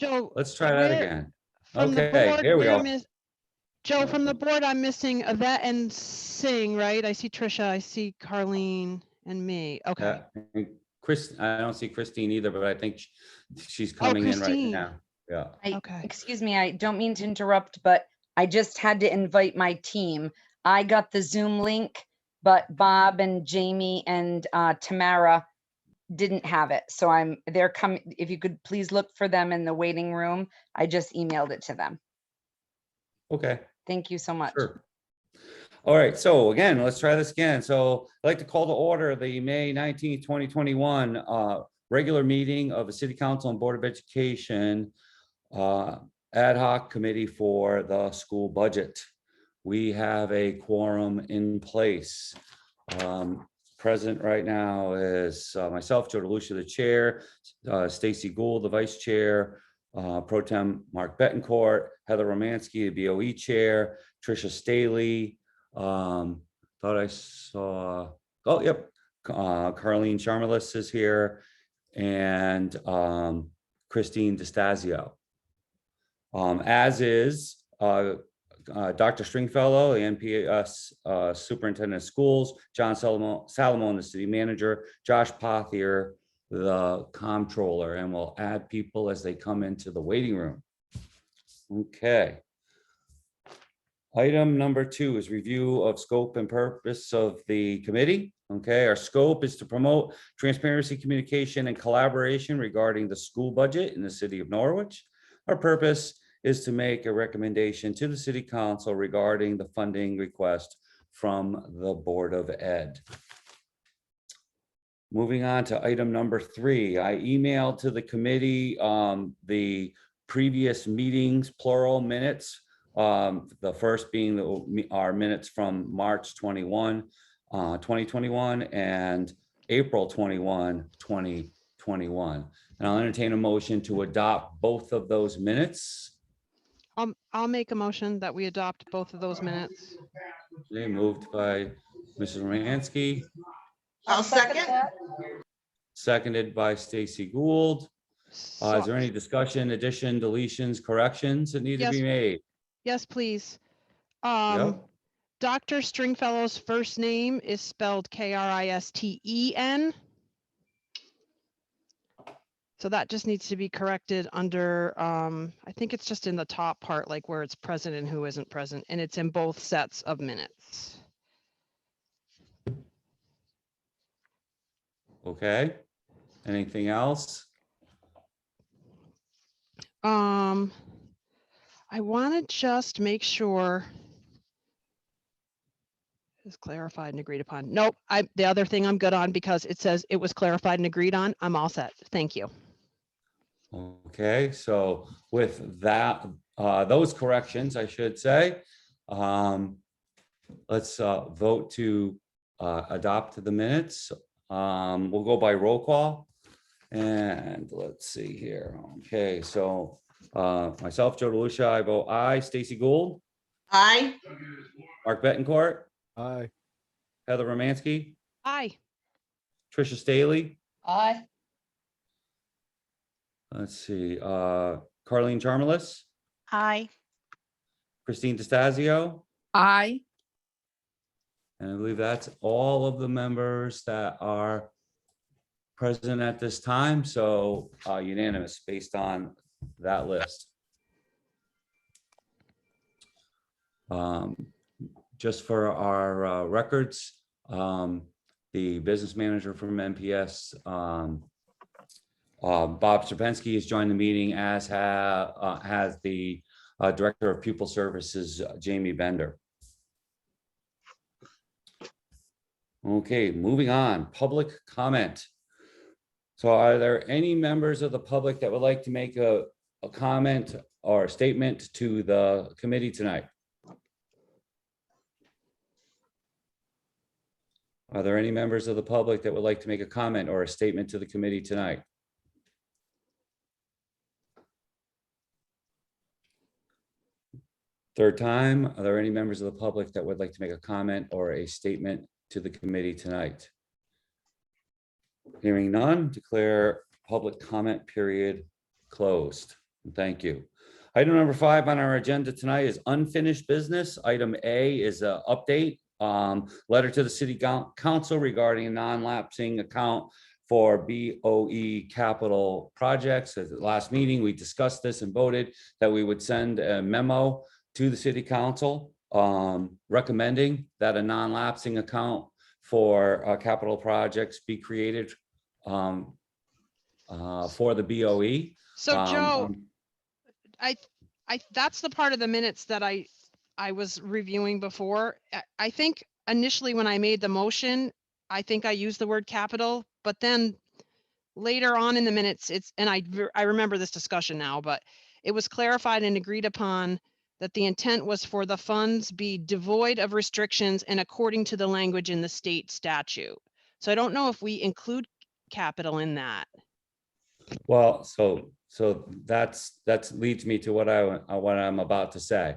Joe, Let's try that again. from the Okay, board, here we go. Joe, from the board, I'm missing Yvette and Singh, right? I see Trisha, I see Carlene and me. Okay. And Chris, I don't see Christine either, but I think she's Oh, coming in right Christine. now. Yeah. Okay. Excuse me, I don't mean to interrupt, but I just had to invite my team. I got the Zoom link, but Bob and Jamie and Tamara didn't have it. So they're coming. If you could please look for them in the waiting room. I just emailed it to them. Okay. Thank you so much. Sure. All right, so again, let's try this again. So I'd like to call to order the May 19th, 2021 regular meeting of the City Council and Board of Education ad hoc committee for the school budget. We have a quorum in place. Present right now is myself, Joe DeLucia, the chair, Stacy Gould, the vice chair, Pro Tem Mark Betancourt, Heather Romansky, the BOE chair, Trisha Staley. Thought I saw, oh, yep. Carlene Charmelis is here, and Christine DeStasio. As is Dr. Stringfellow, the NPS Superintendent of Schools, John Salomon, the city manager, Josh Pothier, the comptroller, and we'll add people as they come into the waiting room. Okay. Item number 2 is review of scope and purpose of the committee. Okay, our scope is to promote transparency, communication, and collaboration regarding the school budget in the city of Norwich. Our purpose is to make a recommendation to the city council regarding the funding request from the Board of Ed. Moving on to item number 3, I emailed to the committee the previous meetings, plural minutes. The first being our minutes from March 21, 2021 and April 21, 2021. And I'll entertain a motion to adopt both of those minutes. I'll make a motion that we adopt both of those minutes. Okay, moved by Mrs. Romansky, I'll second. seconded by Stacy Gould. Is there any discussion, addition, deletions, corrections that need to be Yes. made? Yes, please. Yep. Dr. Stringfellow's first name is spelled Kristen. So that just needs to be corrected under, I think it's just in the top part, like where it's present and who isn't present, and it's in both sets of minutes. Okay. Anything else? I want to just make sure is clarified and agreed upon. Nope, the other thing I'm good on because it says it was clarified and agreed on. I'm all set. Thank you. Okay, so with that, those corrections, I should say, let's vote to adopt the minutes. We'll go by roll call. And let's see here. Okay, so myself, Joe DeLucia, I vote aye. Stacy Gould, Aye. Mark Betancourt, Aye. Heather Romansky, Aye. Trisha Staley. Aye. Let's see, Carlene Charmelis, Aye. Christine DeStasio, Aye. and I believe that's all of the members that are present at this time. So unanimous based on that list. Just for our records, the business manager from NPS, Bob Strapensky, has joined the meeting, as has the director of pupil services, Jamie Bender. Okay, moving on, public comment. So are there any members of the public that would like to make a comment or a statement to the committee tonight? Are there any members of the public that would like to make a comment or a statement to the committee tonight? Third time, are there any members of the public that would like to make a comment or a statement to the committee tonight? Hearing none, declare public comment period closed. Thank you. Item number 5 on our agenda tonight is unfinished business. Item A is a update, letter to the city council regarding a non-lapsing account for BOE capital projects. At the last meeting, we discussed this and voted that we would send a memo to the city council recommending that a non-lapsing account for capital projects be created for the BOE. So Joe, Um, that's the part of the minutes that I was reviewing before. I think initially when I made the motion, I think I used the word capital, but then later on in the minutes, and I remember this discussion now, but it was clarified and agreed upon that the intent was for the funds be devoid of restrictions and according to the language in the state statute. So I don't know if we include capital in that. Well, so that's leads me to what I'm about to say.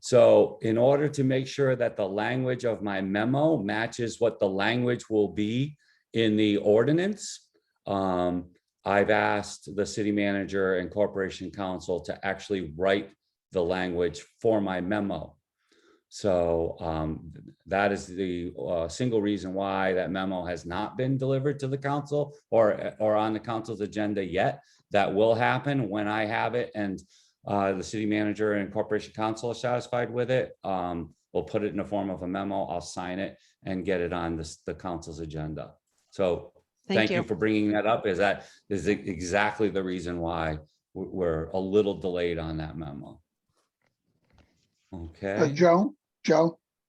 So in order to make sure that the language of my memo matches what the language will be in the ordinance, I've asked the city manager and corporation counsel to actually write the language for my memo. So that is the single reason why that memo has not been delivered to the council or on the council's agenda yet. That will happen when I have it and the city manager and corporation counsel are satisfied with it. We'll put it in the form of a memo. I'll sign it and get it on the council's agenda. So thank you for bringing that up. That is exactly the reason why we're a little delayed on that memo. Okay. Joe,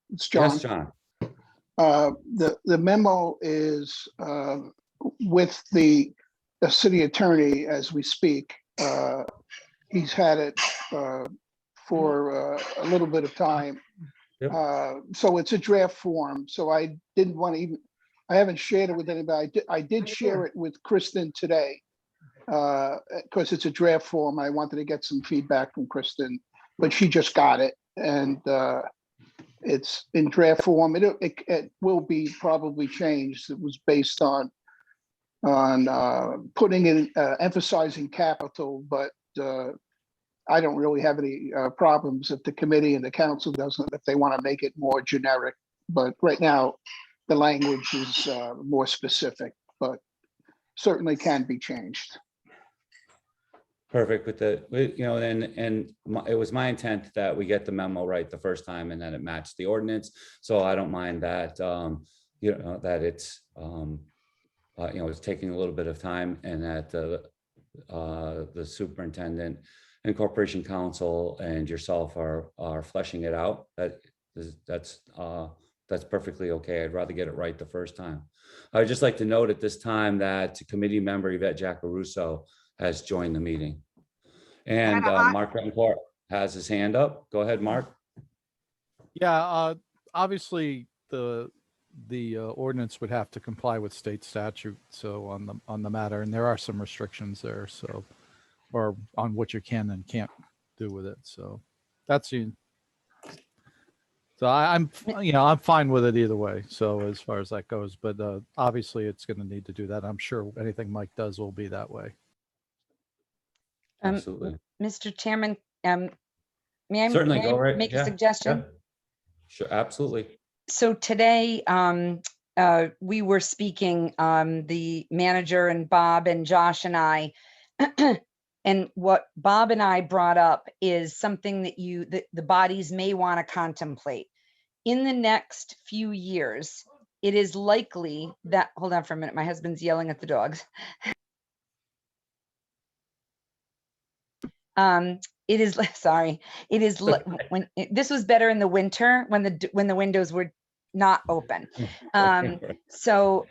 it's John. Yes, John. The memo is with the city attorney as we speak. He's had it for a little bit of time. Yep. So it's a draft form. So I didn't want to I haven't shared it with anybody. I did share it with Kristen today because it's a draft form. I wanted to get some feedback from Kristen, but she just got it. And it's in draft form. It will be probably changed. It was based on putting in emphasizing capital, but I don't really have any problems if the committee and the council doesn't, if they want to make it more generic. But right now, the language is more specific, but certainly can be changed. Perfect with it was my intent that we get the memo right the first time and then it matched the ordinance. So I don't mind that, that it's, it's taking a little bit of time and that the superintendent and corporation counsel and yourself are fleshing it out. That's perfectly okay. I'd rather get it right the first time. I would just like to note at this time that committee member Yvette Giacaruso has joined the meeting. And Mark Betancourt has his hand up. Go ahead, Mark. Yeah, obviously the ordinance would have to comply with state statute. So on the matter, and there are some restrictions there. So, or on what you can and can't do with it. So that's you. So I'm fine with it either way. So as far as that goes, but obviously it's going to need to do that. I'm sure anything Mike does will be that way. Absolutely. Mr. Chairman, may I, Certainly, go right. make Yeah, a suggestion? yeah. Sure, absolutely. So today, we were speaking, the manager and Bob and Josh and I, and what Bob and I brought up is something that the bodies may want to contemplate. In the next few years, it is likely that, hold on for a minute, my husband's yelling at the dogs. It is, sorry, it is this was better in the winter when the windows were not open. So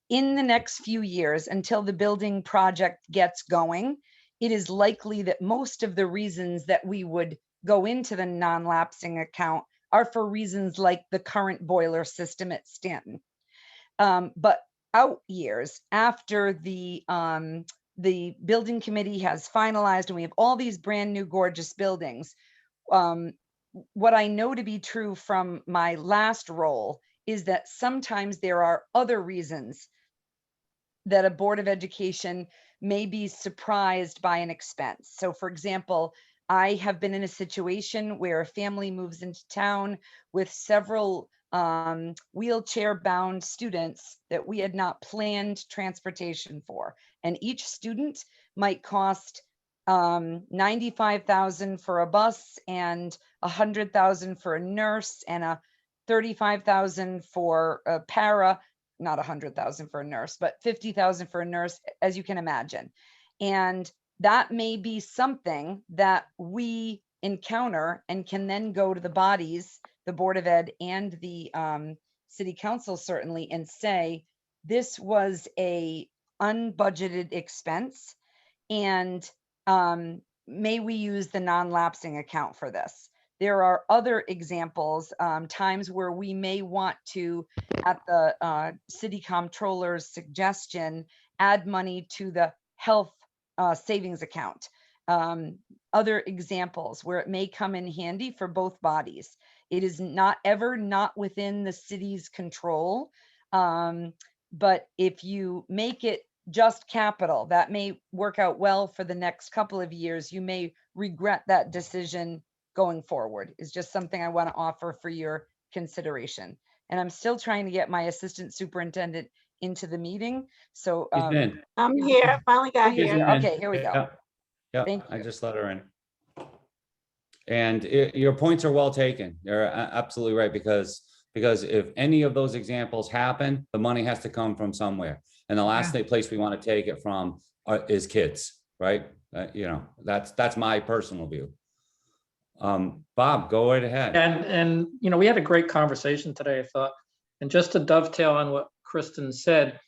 in the next few years, until the building project gets going, it is likely that most of the reasons that we would go into the non-lapsing account are for reasons like the current boiler system at Stanton. But out years after the building committee has finalized and we have all these brand new gorgeous buildings, what I know to be true from my last role is that sometimes there are other reasons that a Board of Education may be surprised by an expense. So for example, I have been in a situation where a family moves into town with several wheelchair bound students that we had not planned transportation for. And each student might cost 95,000 for a bus and 100,000 for a nurse and a 35,000 for a para, not 100,000 for a nurse, but 50,000 for a nurse, as you can imagine. And that may be something that we encounter and can then go to the bodies, the Board of Ed and the City Council certainly, and say, this was a unbudgeted expense, and may we use the non-lapsing account for this? There are other examples, times where we may want to, at the city comptroller's suggestion, add money to the health savings account. Other examples where it may come in handy for both bodies. It is not ever not within the city's control. But if you make it just capital, that may work out well for the next couple of years. You may regret that decision going forward. Is just something I want to offer for your consideration. And I'm still trying to get my assistant superintendent into the meeting. So He's in. I'm here. Finally got He's here. here. Okay, here we go. Yeah, yeah, Thank I you. just let her in. And your points are well taken. You're absolutely right, because if any of those examples happen, the money has to come from somewhere. And the last place we want to take it from is kids, right? You know, that's my personal view. Bob, go right ahead. And you know, we had a great conversation today, I thought. And just to dovetail on what Kristen said,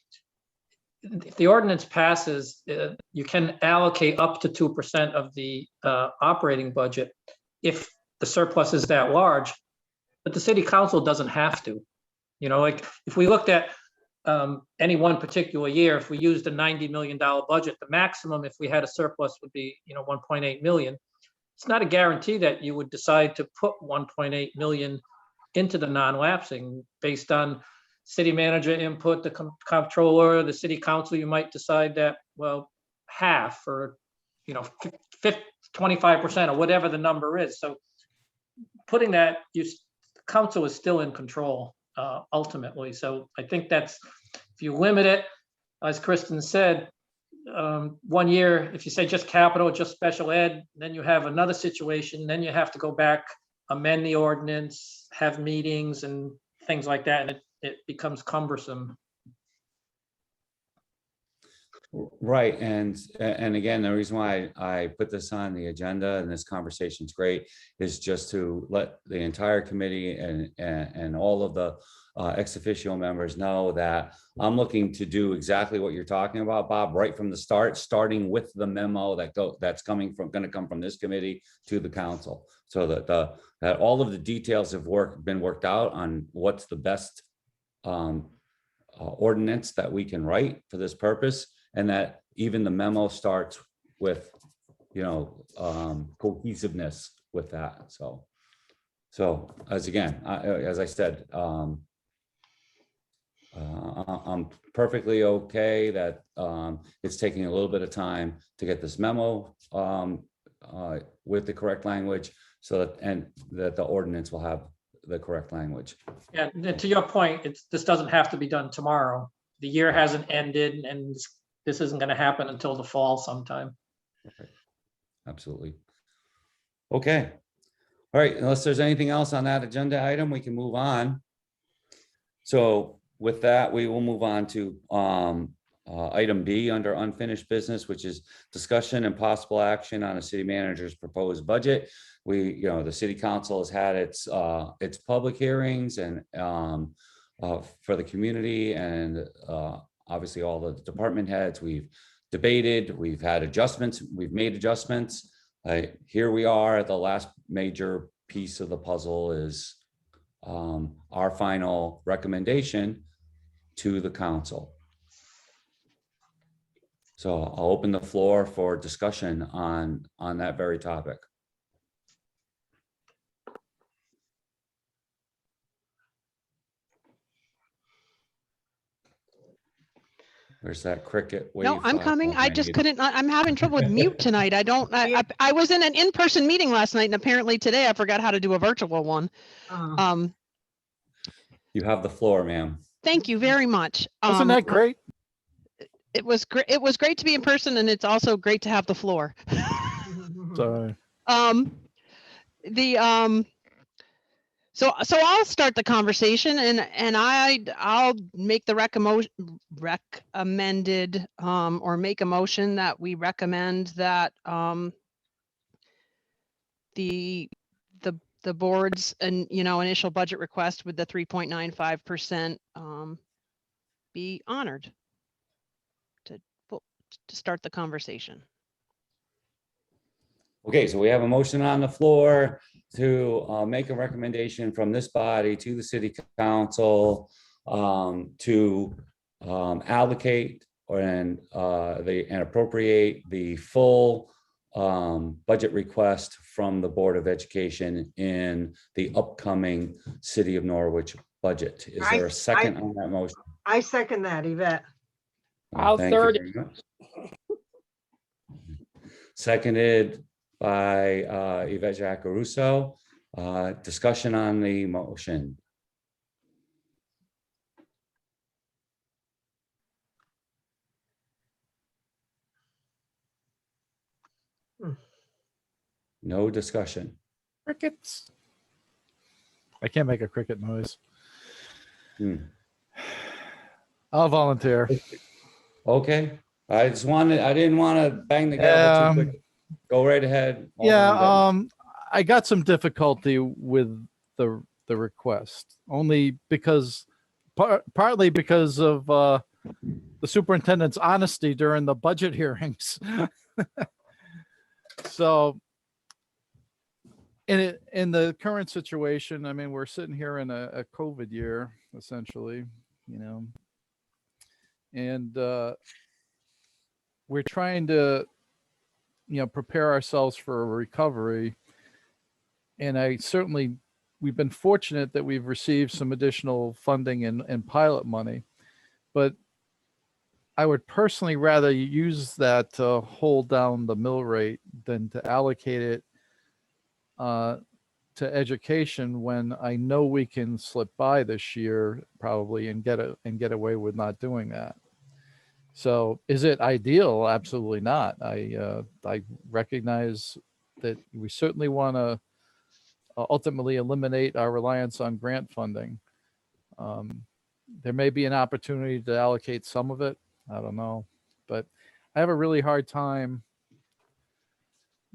if the ordinance passes, you can allocate up to 2% of the operating budget if the surplus is that large, but the city council doesn't have to. You know, like if we looked at any one particular year, if we used a $90 million budget, the maximum if we had a surplus would be, you know, 1.8 million. It's not a guarantee that you would decide to put 1.8 million into the non-lapsing based on city manager input, the comptroller, the city council. You might decide that, well, half or, you know, 25% or whatever the number is. So putting that, council is still in control ultimately. So I think that's, if you limit it, as Kristen said, 1 year, if you say just capital, just special ed, then you have another situation, then you have to go back, amend the ordinance, have meetings and things like that, and it becomes cumbersome. Right, and again, the reason why I put this on the agenda and this conversation is great is just to let the entire committee and all of the ex officio members know that I'm looking to do exactly what you're talking about, Bob, right from the start, starting with the memo that's going to come from this committee to the council, so that that all of the details have been worked out on what's the best ordinance that we can write for this purpose. And that even the memo starts with, you know, cohesiveness with that. So as I said, I'm perfectly okay that it's taking a little bit of time to get this memo with the correct language, so that the ordinance will have the correct language. Yeah, and to your point, this doesn't have to be done tomorrow. The year hasn't ended, and this isn't going to happen until the fall sometime. Right. Absolutely. Okay. All right. Unless there's anything else on that agenda item, we can move on. So with that, we will move on to item B under unfinished business, which is discussion and possible action on a city manager's proposed budget. The city council has had its public hearings and for the community, and obviously all the department heads. We've debated, we've had adjustments, we've made adjustments. Here we are, the last major piece of the puzzle is our final recommendation to the council. So I'll open the floor for discussion on that very topic. There's that cricket wave. No, I'm coming. I just need. couldn't, I'm having trouble with mute tonight. I don't, I was in an in-person meeting last night and apparently today I forgot how to do a virtual one. Um, You have the floor, ma'am. thank you very much. Wasn't that great? It was great. It was great to be in person and it's also great to have the floor. Sorry. So I'll start the conversation and I'll make the recommended or make a motion that we recommend that the board's and initial budget request with the 3.95% be honored to start the conversation. Okay, so we have a motion on the floor to make a recommendation from this body to the city council to allocate and appropriate the full budget request from the Board of Education in the upcoming City of Norwich budget. Is there a second on that motion? I second that, Yvette. I'll Thank you third very much. Seconded by Yvette Jacques-Russo. Discussion on the motion. No discussion. Crickets. I can't make a cricket noise. I'll volunteer. Okay, I didn't want to bang the gavel too quick. Go right ahead. Alderman Benton. I got some difficulty with the request only because partly because of the superintendent's honesty during the budget hearings. So in the current situation, I mean, we're sitting here in a COVID year, essentially, and we're trying to, prepare ourselves for a recovery. And we've been fortunate that we've received some additional funding and pilot money, but I would personally rather use that to hold down the mill rate than to allocate it to education when I know we can slip by this year probably and get away with not doing that. So is it ideal? Absolutely not. I recognize that we certainly want to ultimately eliminate our reliance on grant funding. There may be an opportunity to allocate some of it. I don't know, but I have a really hard time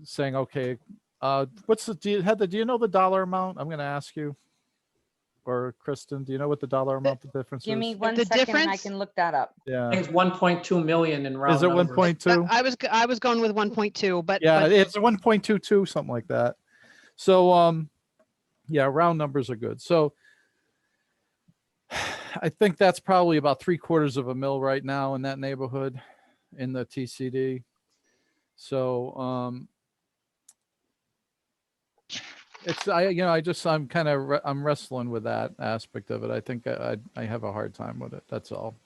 saying, okay, do you know the dollar amount? I'm going to ask you, or Kristen, do you know what the dollar amount, the difference Give me is? one The second and I difference- can look that up. I Yeah. think it's 1.2 million in round Is it numbers. 1.2? I was going with 1.2, but Yeah, but it's 1.22, something like that. So, yeah, round numbers are good. So I think that's probably about 3/4 of a mil right now in that neighborhood in the TCD. So, I'm wrestling with that aspect of it. I think I have a hard time with it. That's all.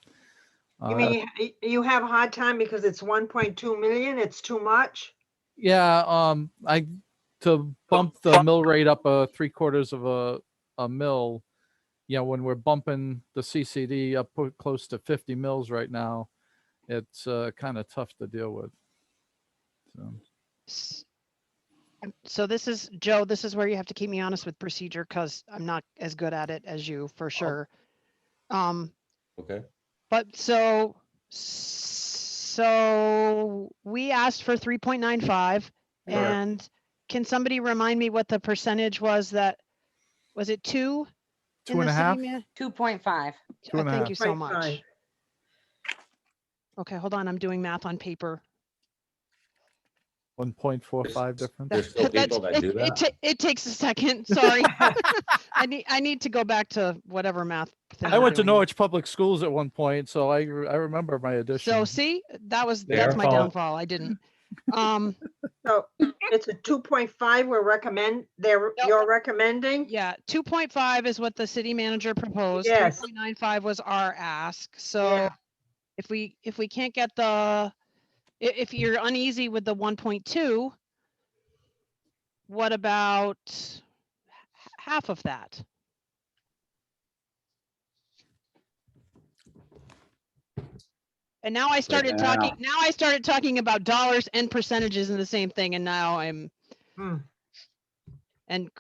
You mean you have a hard time because it's 1.2 million? It's too much? Yeah, to bump the mill rate up 3/4 of a mil, when we're bumping the CCD up close to 50 mils right now, it's kind of tough to deal with. so this is Joe, this is where you have to keep me honest with procedure because I'm not as good at it as you for sure. Okay. But so we asked for 3.95 and can somebody remind me what the percentage was was it 2? 2.5? 2.5. 2.5. Thank you so 2.5. much. Okay, hold on. I'm doing math on paper. 1.45 difference. There's still people that do that. It takes a second. Sorry. I need to go back to whatever math thing I I'm went to doing. Norwich Public Schools at one point, so I remember my addition. So see, that's Their my fault. downfall. I didn't. So it's a 2.5 you're recommending? Yeah, 2.5 is what the city manager proposed. Yes. 3.95 was our ask. So Yeah. if we can't get if you're uneasy with the 1.2, what about half of that? And now I started talking, now I started talking about dollars and percentages in the same thing, and now I'm, Hmm. and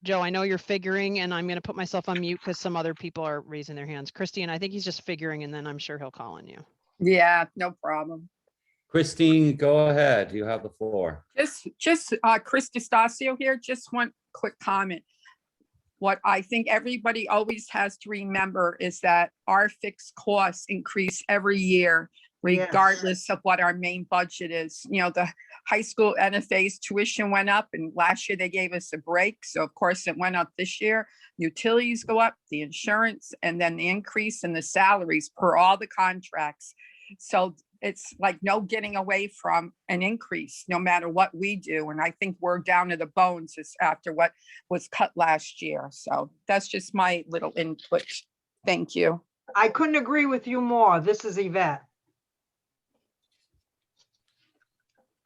Joe, I know you're figuring, and I'm gonna put myself on mute because some other people are raising their hands. Christine, I think he's just figuring, and then I'm sure he'll call on you. Yeah, no problem. Christine, go ahead. You have the floor. Just Chris DeStacio here, just one quick comment. What I think everybody always has to remember is that our fixed costs increase every year, Yes. regardless of what our main budget is. You know, the high school NFA's tuition went up, and last year they gave us a break. So of course it went up this year. Utilities go up, the insurance, and then the increase in the salaries per all the contracts. So it's like no getting away from an increase, no matter what we do. And I think we're down to the bones after what was cut last year. So that's just my little input. Thank you. I couldn't agree with you more. This is Yvette.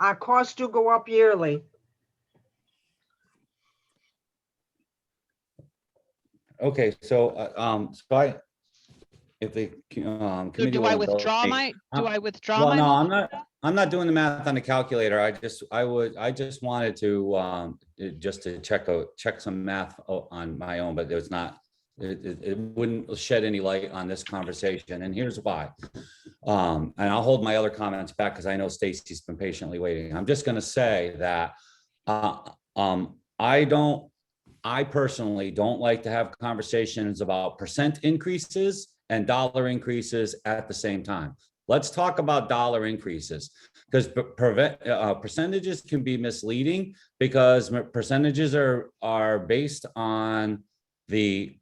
Our costs do go up yearly. Okay, so, if the, So committee do will I indulge withdraw me. my, do I withdraw Well, my? no, motion? I'm not doing the math on the calculator. I just wanted to, just to check some math on my own, but there's not, it wouldn't shed any light on this conversation, and here's why. And I'll hold my other comments back because I know Stacy's been patiently waiting. I'm just gonna say that, I personally don't like to have conversations about percent increases and dollar increases at the same time. Let's talk about dollar increases, because percentages can be misleading, because percentages are based on the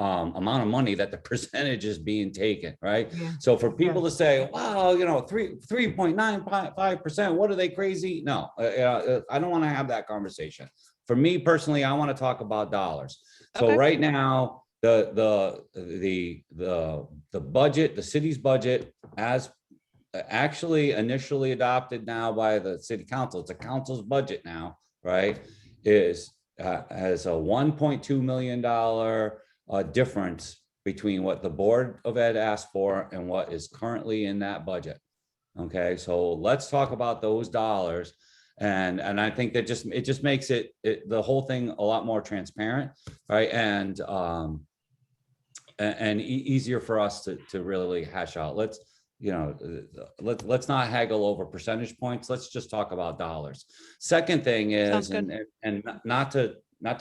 amount of money that the percentage is being taken, right? Yeah. So for people to say, wow, 3.95%, what are they crazy? No, I don't want to have that conversation. For me personally, I want to talk about dollars. So Okay. right now, the budget, the city's budget, as actually initially adopted now by the city council, it's a council's budget now, right? Is has a $1.2 million difference between what the Board of Ed asked for and what is currently in that budget. Okay, so let's talk about those dollars. And I think that it just makes the whole thing a lot more transparent, right? And easier for us to really hash out. Let's not haggle over percentage points. Let's just talk about dollars. Second thing is, Sounds good. and not to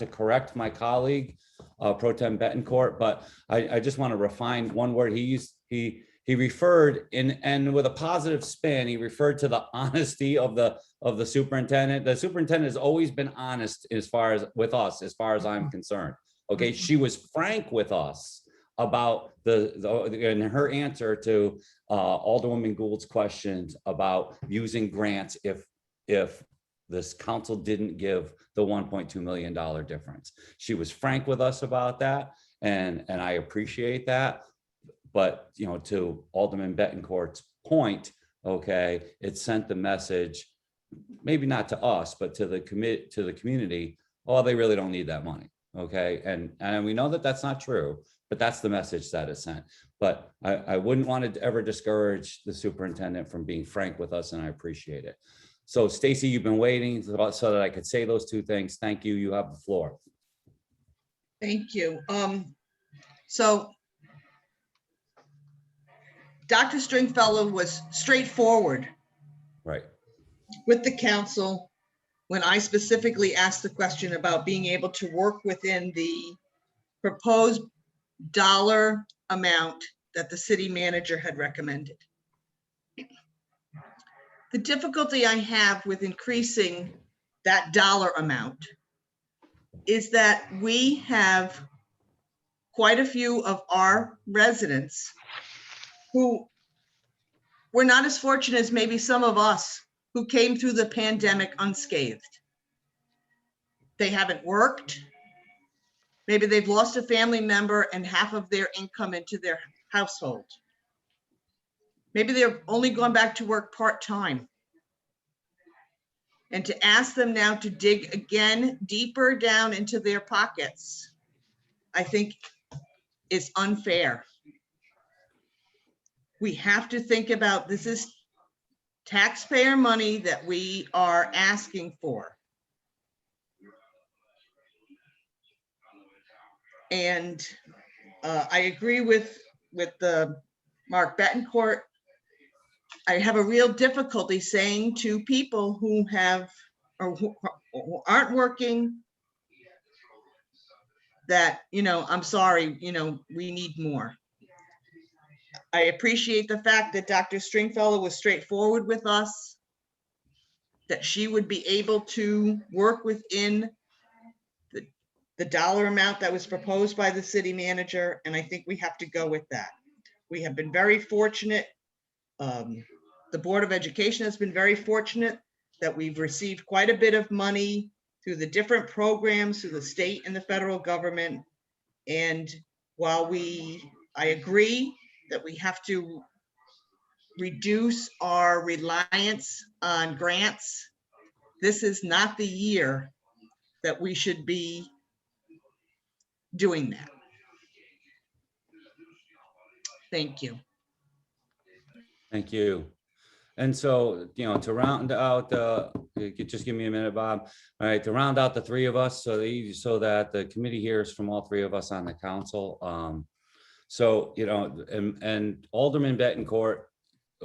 correct my colleague, Pro Tem Betancourt, but I just want to refine one word he used. He referred and with a positive spin, he referred to the honesty of the superintendent. The superintendent has always been honest with us, as far as I'm concerned. Okay, she was frank with us about in her answer to Alderwoman Gould's questions about using grants if this council didn't give the $1.2 million difference. She was frank with us about that, and I appreciate that. But to Alderman Betancourt's point, okay, it sent the message, maybe not to us, but to the community. Oh, they really don't need that money. Okay, and we know that that's not true, but that's the message that is sent. But I wouldn't want to ever discourage the superintendent from being frank with us, and I appreciate it. So Stacy, you've been waiting so that I could say those two things. Thank you. You have the floor. Thank you. So Dr. Stringfellow was straightforward Right. with the council when I specifically asked the question about being able to work within the proposed dollar amount that the city manager had recommended. The difficulty I have with increasing that dollar amount is that we have quite a few of our residents who were not as fortunate as maybe some of us who came through the pandemic unscathed. They haven't worked. Maybe they've lost a family member and half of their income into their household. Maybe they're only going back to work part-time. And to ask them now to dig again deeper down into their pockets, I think is unfair. We have to think about, this is taxpayer money that we are asking for. And I agree with the Mark Betancourt. I have a real difficulty saying to people who have, or who aren't working, that, you know, I'm sorry, you know, we need more. I appreciate the fact that Dr. Stringfellow was straightforward with us, that she would be able to work within the dollar amount that was proposed by the city manager, and I think we have to go with that. We have been very fortunate. The Board of Education has been very fortunate that we've received quite a bit of money through the different programs, through the state and the federal government. And while I agree that we have to reduce our reliance on grants, this is not the year that we should be doing that. Thank you. Thank you. And so, you know, to round out, you could just give me a minute, Bob. All right, to round out the three of us, so that the committee hears from all three of us on the council. So, you know, and Alderman Betancourt,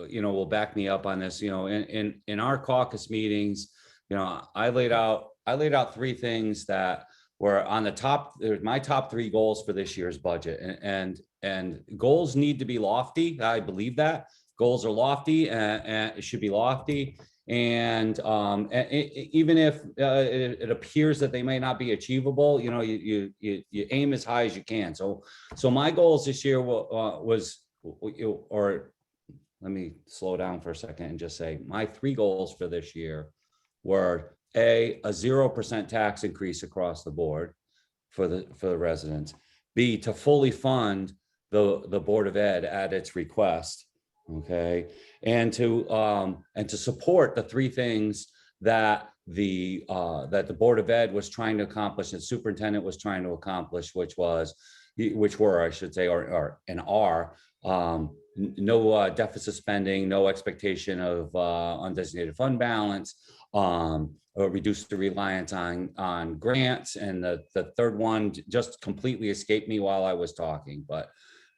you know, will back me up on this. You know, in our caucus meetings, you know, I laid out three things that were on the top. There's my top three goals for this year's budget, and goals need to be lofty. I believe that. Goals are lofty, and it should be lofty. And even if it appears that they may not be achievable, you know, you aim as high as you can. So my goals this year was, or let me slow down for a second and just say my three goals for this year were a 0% tax increase across the board for the residents. B, to fully fund the Board of Ed at its request. Okay, and to support the three things that the Board of Ed was trying to accomplish, and the superintendent was trying to accomplish, which were, I should say, no deficit spending, no expectation of undesignated fund balance, reduce the reliance on grants, and the third one just completely escaped me while I was talking, but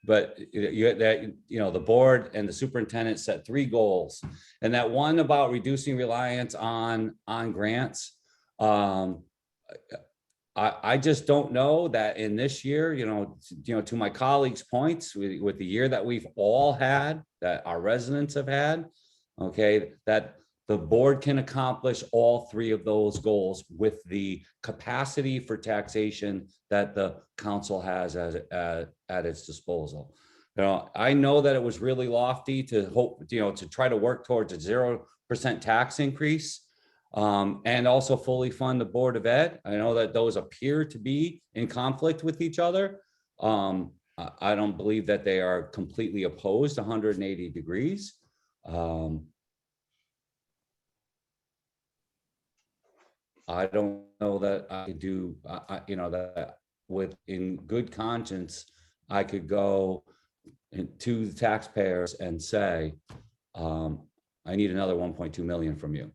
the board and the superintendent set three goals, and that one about reducing reliance on grants. I just don't know that in this year, to my colleagues' points, with the year that we've all had, that our residents have had, okay, that the board can accomplish all three of those goals with the capacity for taxation that the council has at its disposal. I know that it was really lofty to hope, to try to work towards a 0% tax increase, and also fully fund the Board of Ed. I know that those appear to be in conflict with each other. I don't believe that they are completely opposed 180 degrees. I don't know that I could do, that in good conscience, I could go to the taxpayers and say, I need another 1.2 million from you.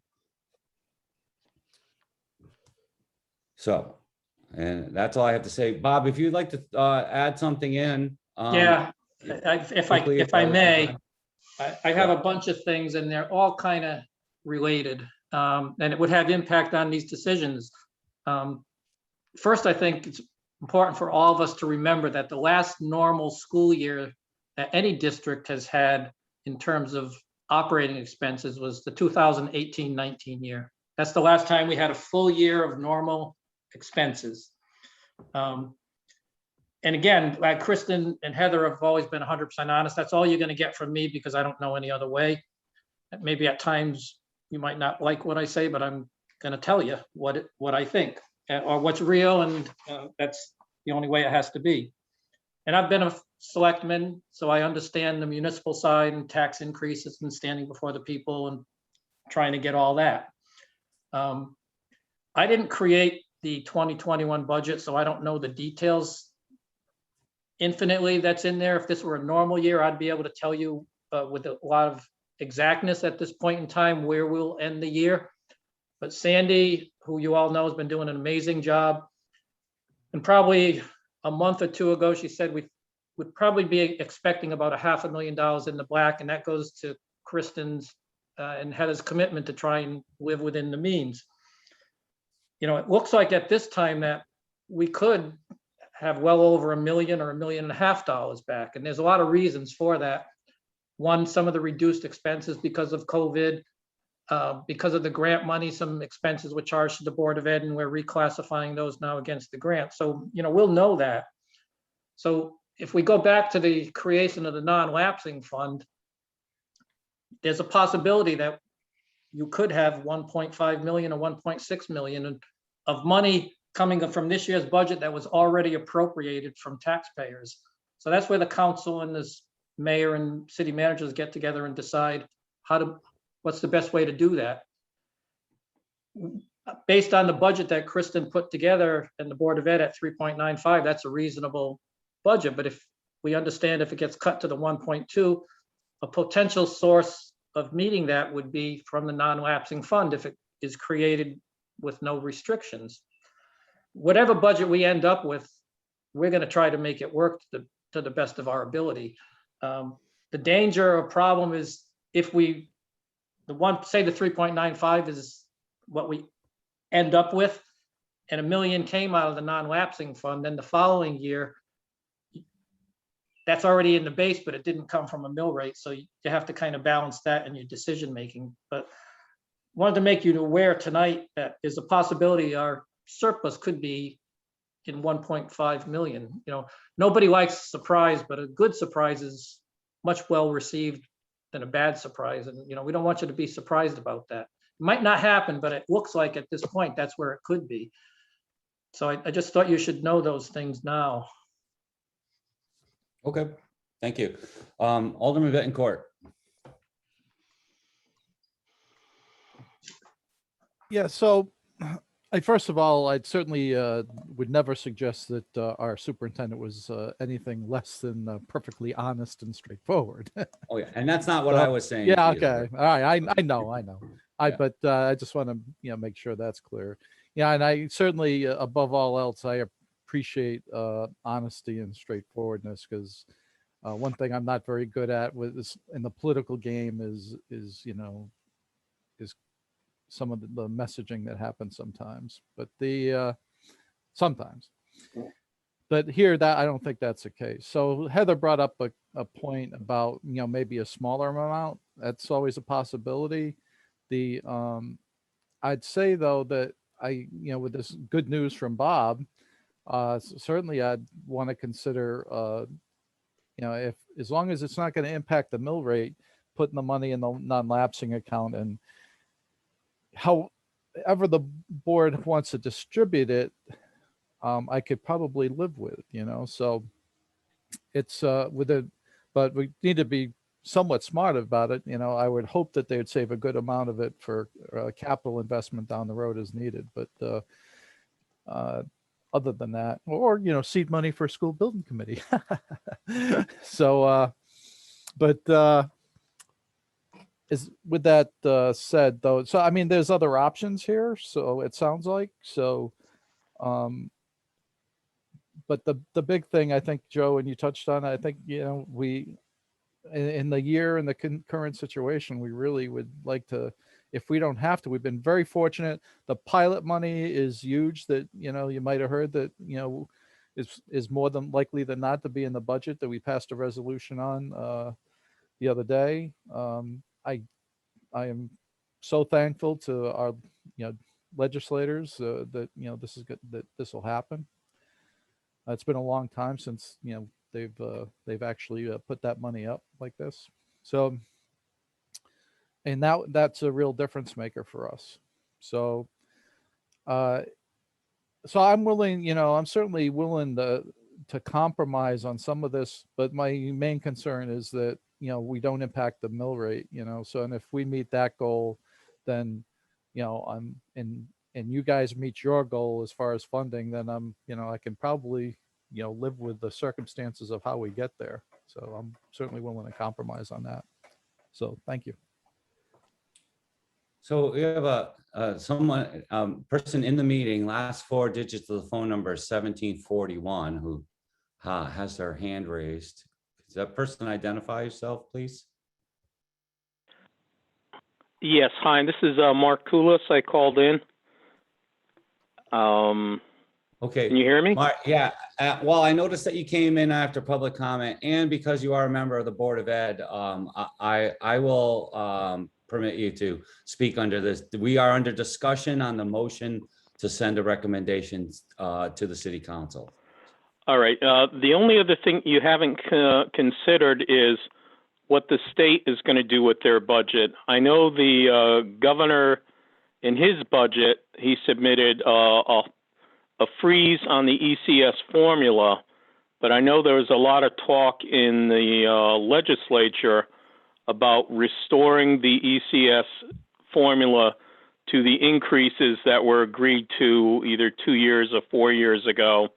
So, and that's all I have to say. Bob, if you'd like to add something in. Yeah, if I may, I have a bunch of things and they're all kind of related. And it would have impact on these decisions. First, I think it's important for all of us to remember that the last normal school year that any district has had in terms of operating expenses was the 2018-19 year. That's the last time we had a full year of normal expenses. And again, like Kristen and Heather have always been 100% honest. That's all you're going to get from me because I don't know any other way. Maybe at times you might not like what I say, but I'm going to tell you what I think or what's real, and that's the only way it has to be. And I've been a selectman, so I understand the municipal side and tax increases and standing before the people and trying to get all that. I didn't create the 2021 budget, so I don't know the details infinitely that's in there. If this were a normal year, I'd be able to tell you with a lot of exactness at this point in time where we'll end the year. But Sandy, who you all know, has been doing an amazing job. And probably a month or two ago, she said we would probably be expecting about $500,000 in the black, and that goes to Kristen's and Heather's commitment to try and live within the means. You know, it looks like at this time that we could have well over $1 million or $1.5 million back. And there's a lot of reasons for that. One, some of the reduced expenses because of COVID, because of the grant money, some expenses were charged to the Board of Ed, and we're reclassifying those now against the grant. So, you know, we'll know that. So if we go back to the creation of the non-lapsing fund, there's a possibility that you could have 1.5 million or 1.6 million of money coming from this year's budget that was already appropriated from taxpayers. So that's where the council and this mayor and city managers get together and decide what's the best way to do that. Based on the budget that Kristen put together and the Board of Ed at 3.95, that's a reasonable budget. But if we understand if it gets cut to the 1.2, a potential source of meeting that would be from the non-lapsing fund if it is created with no restrictions. Whatever budget we end up with, we're going to try to make it work to the best of our ability. The danger or problem is if say the 3.95 is what we end up with, and $1 million came out of the non-lapsing fund, then the following year, that's already in the base, but it didn't come from a mill rate. So you have to kind of balance that in your decision making. But wanted to make you aware tonight that there's a possibility our surplus could be in 1.5 million. You know, nobody likes surprise, but a good surprise is much well received than a bad surprise. And, you know, we don't want you to be surprised about that. It might not happen, but it looks like at this point, that's where it could be. So I just thought you should know those things now. Okay, thank you. Alderman Bettencourt. Yeah, so first of all, I'd certainly would never suggest that our superintendent was anything less than perfectly honest and straightforward. Oh yeah, and that's not what I was saying. Yeah, either. okay, all right, I know. Yeah. But I just want to make sure that's clear. Yeah, and I certainly, above all else, I appreciate honesty and straightforwardness, because one thing I'm not very good at with this in the political game is some of the messaging that happens sometimes, but sometimes. But here, that I don't think that's the case. So Heather brought up a point about maybe a smaller amount. That's always a possibility. I'd say though that with this good news from Bob, certainly I'd want to consider if as long as it's not going to impact the mill rate, putting the money in the non-lapsing account, and however the board wants to distribute it, I could probably live with, so it's but we need to be somewhat smart about it. I would hope that they would save a good amount of it for capital investment down the road as needed. But other than that, or, seed money for school building committee. So, but with that said though, so, I mean, there's other options here. So it sounds like, so, but the big thing, I think, Joe, and you touched on, I think, we, in the year and the current situation, we really would like to, if we don't have to, we've been very fortunate. The pilot money is huge that, you might have heard that, is more than likely than not to be in the budget that we passed a resolution on the other day. I am so thankful to our, legislators that, this is good, that this will happen. It's been a long time since, they've actually put that money up like this. So, and now that's a real difference maker for us. So, so I'm willing, I'm certainly willing to to compromise on some of this, but my main concern is that, we don't impact the mill rate, so, and if we meet that goal, then, and you guys meet your goal as far as funding, then I can probably, live with the circumstances of how we get there. So I'm certainly willing to compromise on that. So thank you. So we have someone, person in the meeting, last four digits of the phone number is 1741, who has their hand raised. Does that person identify yourself, please? Yes, hi, this is Mark Koulis. I called in. Okay. Can you hear me? Mark, yeah. Well, I noticed that you came in after public comment, and because you are a member of the Board of Ed, I will permit you to speak under this. We are under discussion on the motion to send a recommendation to the City Council. All right. The only other thing you haven't considered is what the state is going to do with their budget. I know the governor, in his budget, he submitted a freeze on the ECS formula, but I know there was a lot of talk in the legislature about restoring the ECS formula to the increases that were agreed to either 2 years or 4 years ago.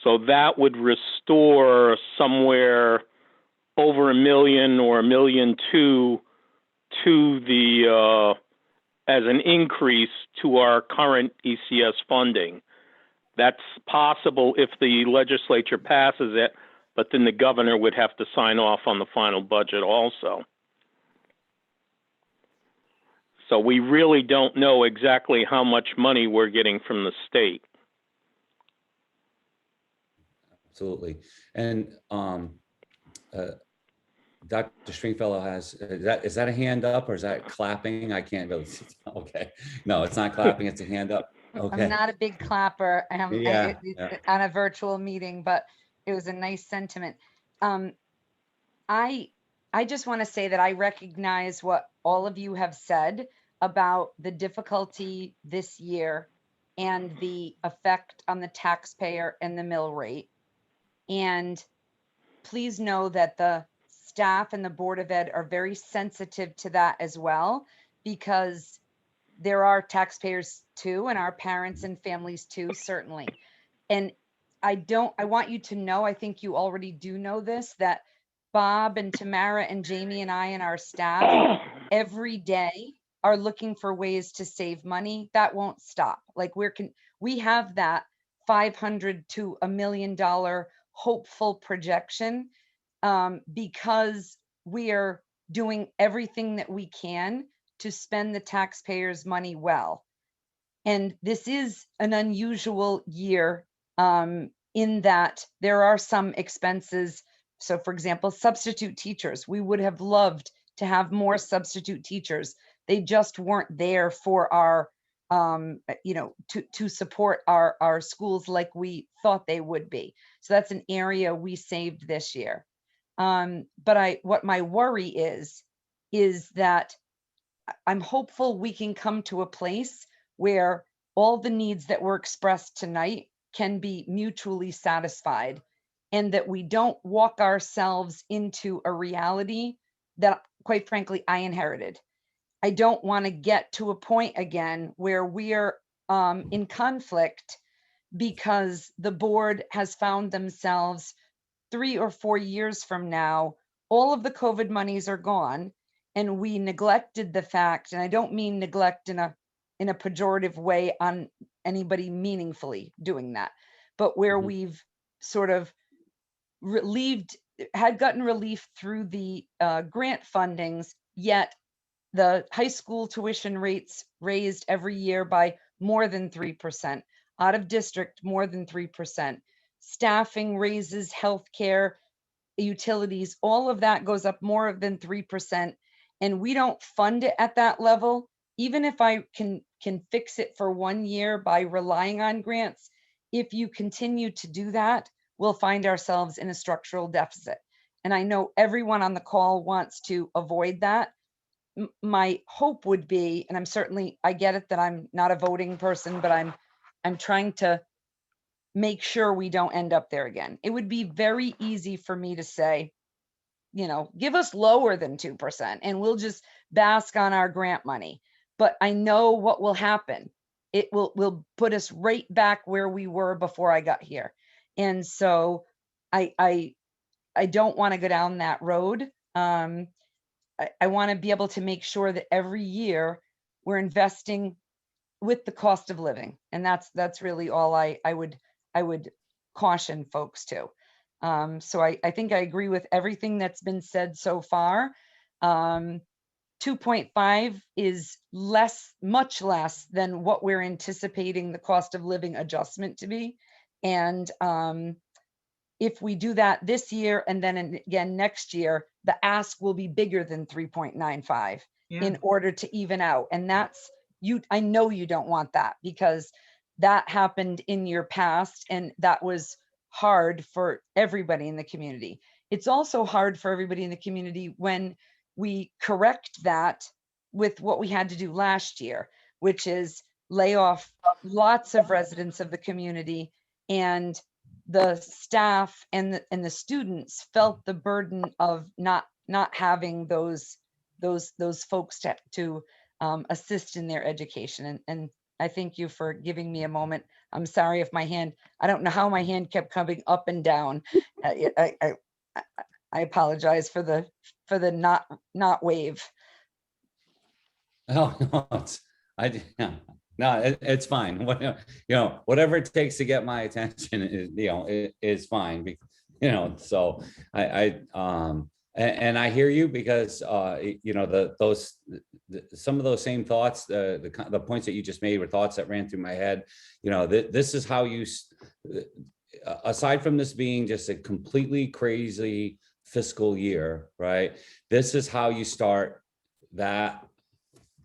So that would restore somewhere over $1 million or $1.2 million to the as an increase to our current ECS funding. That's possible if the legislature passes it, but then the governor would have to sign off on the final budget also. So we really don't know exactly how much money we're getting from the state. Absolutely. And Dr. Stringfellow has, is that a hand up or is that clapping? I can't really see. Okay. No, it's not clapping, it's a hand up. Okay. I'm not a big clapper Yeah, on a virtual meeting, but it was a nice sentiment. I just want to say that I recognize what all of you have said about the difficulty this year and the effect on the taxpayer and the mill rate. And please know that the staff and the Board of Ed are very sensitive to that as well, because there are taxpayers too, and our parents and families too, certainly. And I want you to know, I think you already do know this, that Bob and Tamara and Jamie and I and our staff every day are looking for ways to save money. That won't stop. Like we have that $500 to $1 million hopeful projection, because we are doing everything that we can to spend the taxpayers' money well. And this is an unusual year in that there are some expenses. So for example, substitute teachers, we would have loved to have more substitute teachers. They just weren't there for our, to support our schools like we thought they would be. So that's an area we saved this year. But what my worry is that I'm hopeful we can come to a place where all the needs that were expressed tonight can be mutually satisfied, and that we don't walk ourselves into a reality that, quite frankly, I inherited. I don't want to get to a point again where we are in conflict because the board has found themselves 3 or 4 years from now, all of the COVID monies are gone, and we neglected the fact, and I don't mean neglect in a pejorative way on anybody meaningfully doing that, but where we've sort of had gotten relief through the grant fundings, yet the high school tuition rates raised every year by more than 3%, out of district more than 3%, staffing raises, healthcare, utilities, all of that goes up more than 3%, and we don't fund it at that level. Even if I can fix it for 1 year by relying on grants, if you continue to do that, we'll find ourselves in a structural deficit. And I know everyone on the call wants to avoid that. My hope would be, and I get it that I'm not a voting person, but I'm trying to make sure we don't end up there again. It would be very easy for me to say, you know, give us lower than 2% and we'll just bask on our grant money. But I know what will happen. It will put us right back where we were before I got here. And so I don't want to go down that road. I want to be able to make sure that every year we're investing with the cost of living. And that's really all I would caution folks to. So I think I agree with everything that's been said so far. 2.5 is much less than what we're anticipating the cost of living adjustment to be. And if we do that this year and then again next year, the ask will be bigger than 3.95 in order to even out. And that's, I know you don't want that, because that happened in your past and that was hard for everybody in the community. It's also hard for everybody in the community when we correct that with what we had to do last year, which is lay off lots of residents of the community, and the staff and the students felt the burden of not having those folks to assist in their education. And I thank you for giving me a moment. I'm sorry if my hand, I don't know how my hand kept coming up and down. I apologize for the not wave. Oh, no, it's fine. Whatever it takes to get my attention is fine. So and I hear you, because some of those same thoughts, the points that you just made were thoughts that ran through my head. This is how you, aside from this being just a completely crazy fiscal year, right? This is how you start that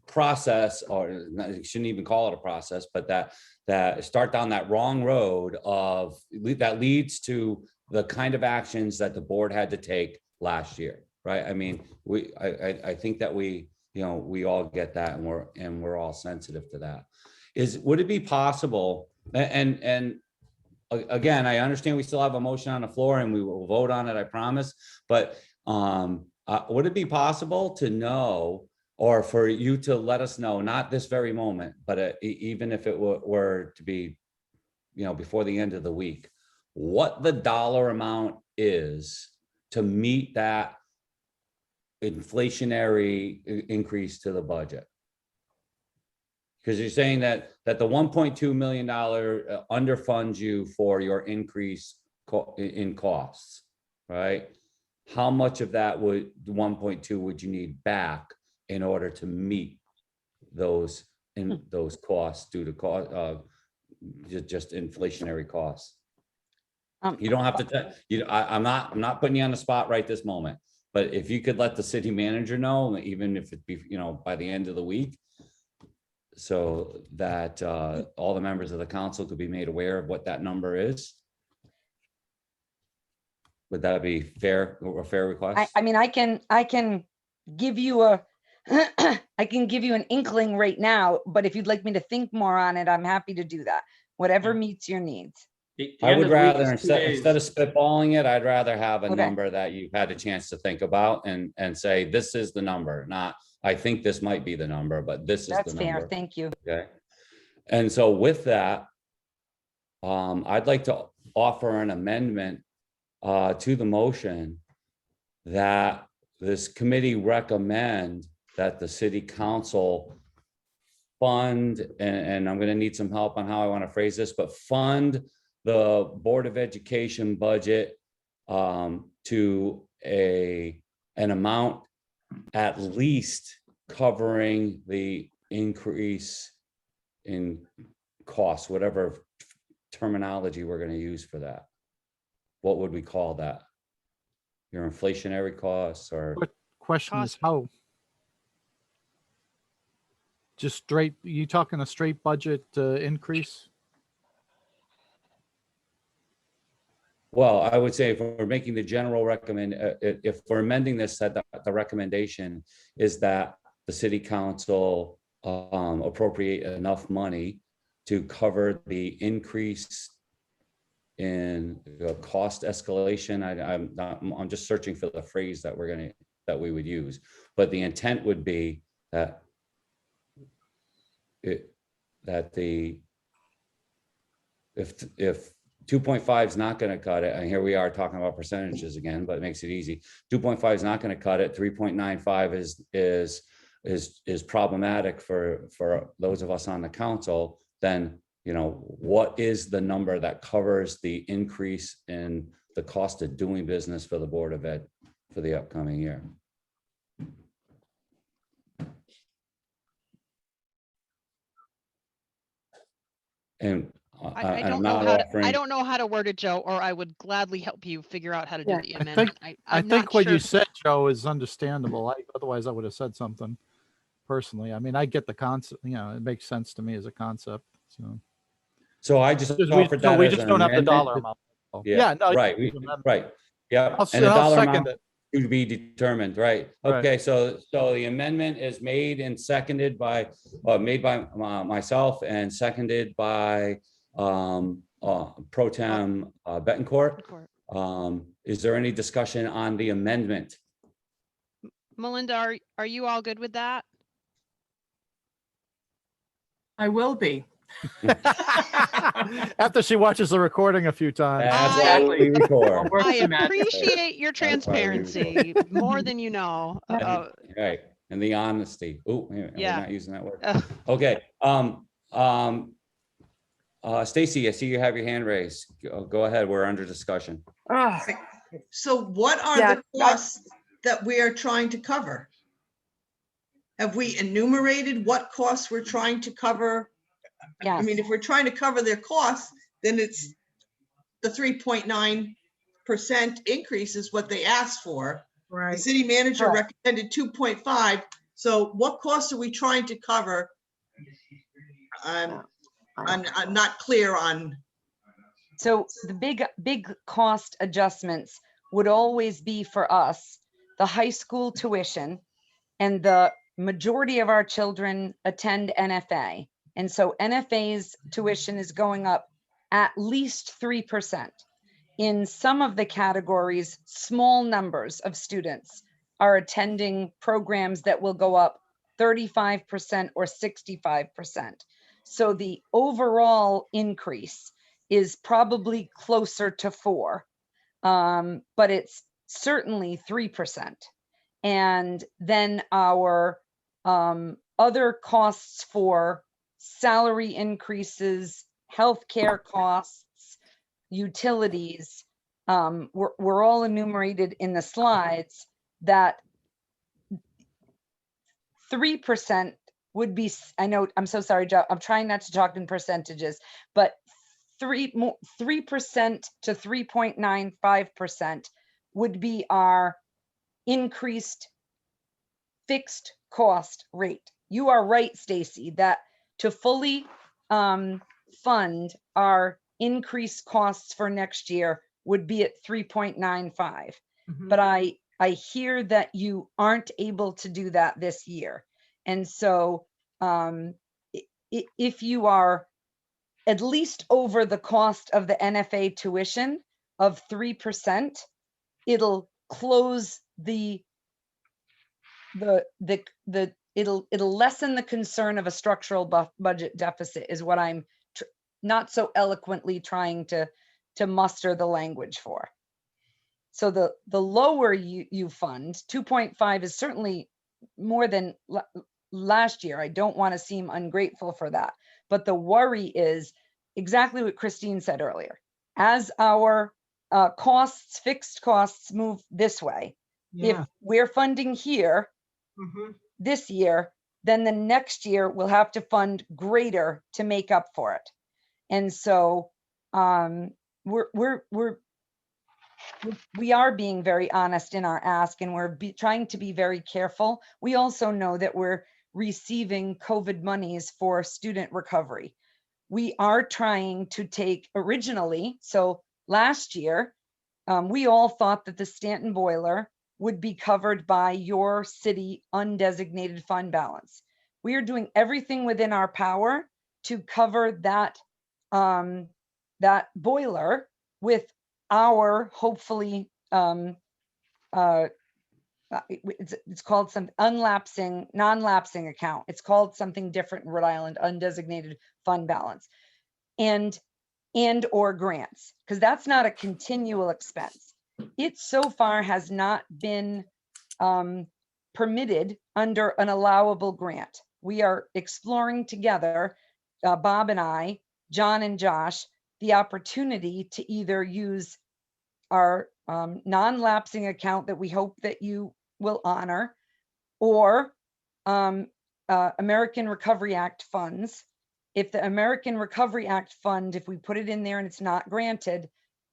process, or you shouldn't even call it a process, but that start down that wrong road that leads to the kind of actions that the board had to take last year, right? I mean, I think that we all get that, and we're all sensitive to that. Would it be possible, and again, I understand we still have a motion on the floor and we will vote on it, I promise, but would it be possible to know, or for you to let us know, not this very moment, but even if it were to be, before the end of the week, what the dollar amount is to meet that inflationary increase to the budget? Because you're saying that the $1.2 million underfunds you for your increase in costs, right? How much of that would the 1.2 would you need back in order to meet those costs due to just inflationary costs? You don't have to. I'm not putting you on the spot right this moment. But if you could let the city manager know, even if it be by the end of the week, so that all the members of the council could be made aware of what that number is. Would that be fair, or a fair request? I mean, I can give you I can give you an inkling right now, but if you'd like me to think more on it, I'm happy to do that. Whatever meets your needs. I would rather, instead of spitballing it, I'd rather have a number that you've had a chance to think about and say, this is the number, not, I think this might be the number, but this is the number. That's fair. Thank you. Okay. And so with that, I'd like to offer an amendment to the motion that this committee recommend that the city council fund, and I'm going to need some help on how I want to phrase this, but fund the Board of Education budget to an amount at least covering the increase in costs, whatever terminology we're going to use for that. What would we call that? Your inflationary costs, or What question is how? Just straight, you talking a straight budget increase? well, I would say if we're making the general if we're amending this, that the recommendation is that the city council appropriate enough money to cover the increase in cost escalation. I'm just searching for the phrase that we would use, but the intent would be that if 2.5 is not going to cut it, and here we are talking about percentages again, but it makes it easy. 2.5 is not going to cut it. 3.95 is problematic for those of us on the council. Then, you know, what is the number that covers the increase in the cost of doing business for the Board of Ed for the upcoming year? And I I'm don't know not how to, I offering. don't know how to word it, Joe, or I would gladly help you figure out how to do Yeah. the I amendment. think I'm not what sure. you said, Joe, is understandable. Otherwise I would have said something personally. I mean, I get the concept, you know, it makes sense to me as a concept. So I just offered that We as just an don't have the amendment. dollar amount. Yeah, No, right, right. Yeah, I'll and the dollar second amount it. to be determined, right? Right. Okay, so the amendment is made and seconded by, myself and seconded by Pro Tem Bettencourt. Is there any discussion on the amendment? Melinda, are you all good with that? I will be. After she watches the recording a few times. That's why we record. I appreciate your That's why we transparency more than you know. Right, and the honesty. Oh, we're Yeah. not using that word. Okay, Stacy, I see you have your hand raised. Go ahead, we're under discussion. Ugh. So what are Yeah, the costs that we are trying to cover? Have we enumerated what costs we're trying to cover? I Yes. mean, if we're trying to cover their costs, then it's the 3.9% increase is what they asked for. The Right. city manager Correct. recommended 2.5. So what costs are we trying to cover? I'm not clear on. So the big cost adjustments would always be for us, the high school tuition, and the majority of our children attend NFA. And so NFA's tuition is going up at least 3%. In some of the categories, small numbers of students are attending programs that will go up 35% or 65%. So the overall increase is probably closer to 4, but it's certainly 3%. And then our other costs for salary increases, healthcare costs, utilities, were all enumerated in the slides. That 3% would be, I know, I'm so sorry, Joe, I'm trying not to talk in percentages, but 3% to 3.95% would be our increased fixed cost rate. You are right, Stacy, that to fully fund our increased costs for next year would be at 3.95. But I hear that you aren't able to do that this year. And so if you are at least over the cost of the NFA tuition of 3%, it'll close it'll lessen the concern of a structural budget deficit, is what I'm not so eloquently trying to muster the language for. So the lower you fund, 2.5 is certainly more than last year. I don't want to seem ungrateful for that, but the worry is exactly what Christine said earlier. As our fixed costs move this way, if we're funding here this year, then the next year we'll have to fund greater to make up for it. And so we are being very honest in our ask, and we're trying to be very careful. We also know that we're receiving COVID monies for student recovery. We are trying to take originally, so last year, we all thought that the Stanton boiler would be covered by your city undesignated fund balance. We are doing everything within our power to cover that, that boiler with our hopefully, it's called some non-lapsing account. It's called something different in Rhode Island, undesignated fund balance, and or grants, because that's not a continual expense. It so far has not been permitted under an allowable grant. We are exploring together, Bob and I, John and Josh, the opportunity to either use our non-lapsing account that we hope that you will honor, or American Recovery Act funds. If the American Recovery Act fund, if we put it in there and it's not granted,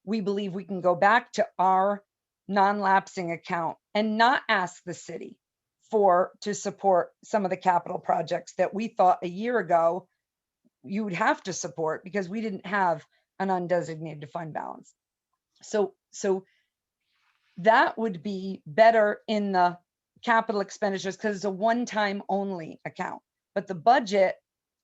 we believe we can go back to our non-lapsing account and not ask the city to support some of the capital projects that we thought a year ago you would have to support because we didn't have an undesignated fund balance. So that would be better in the capital expenditures because it's a one-time only account. But the budget,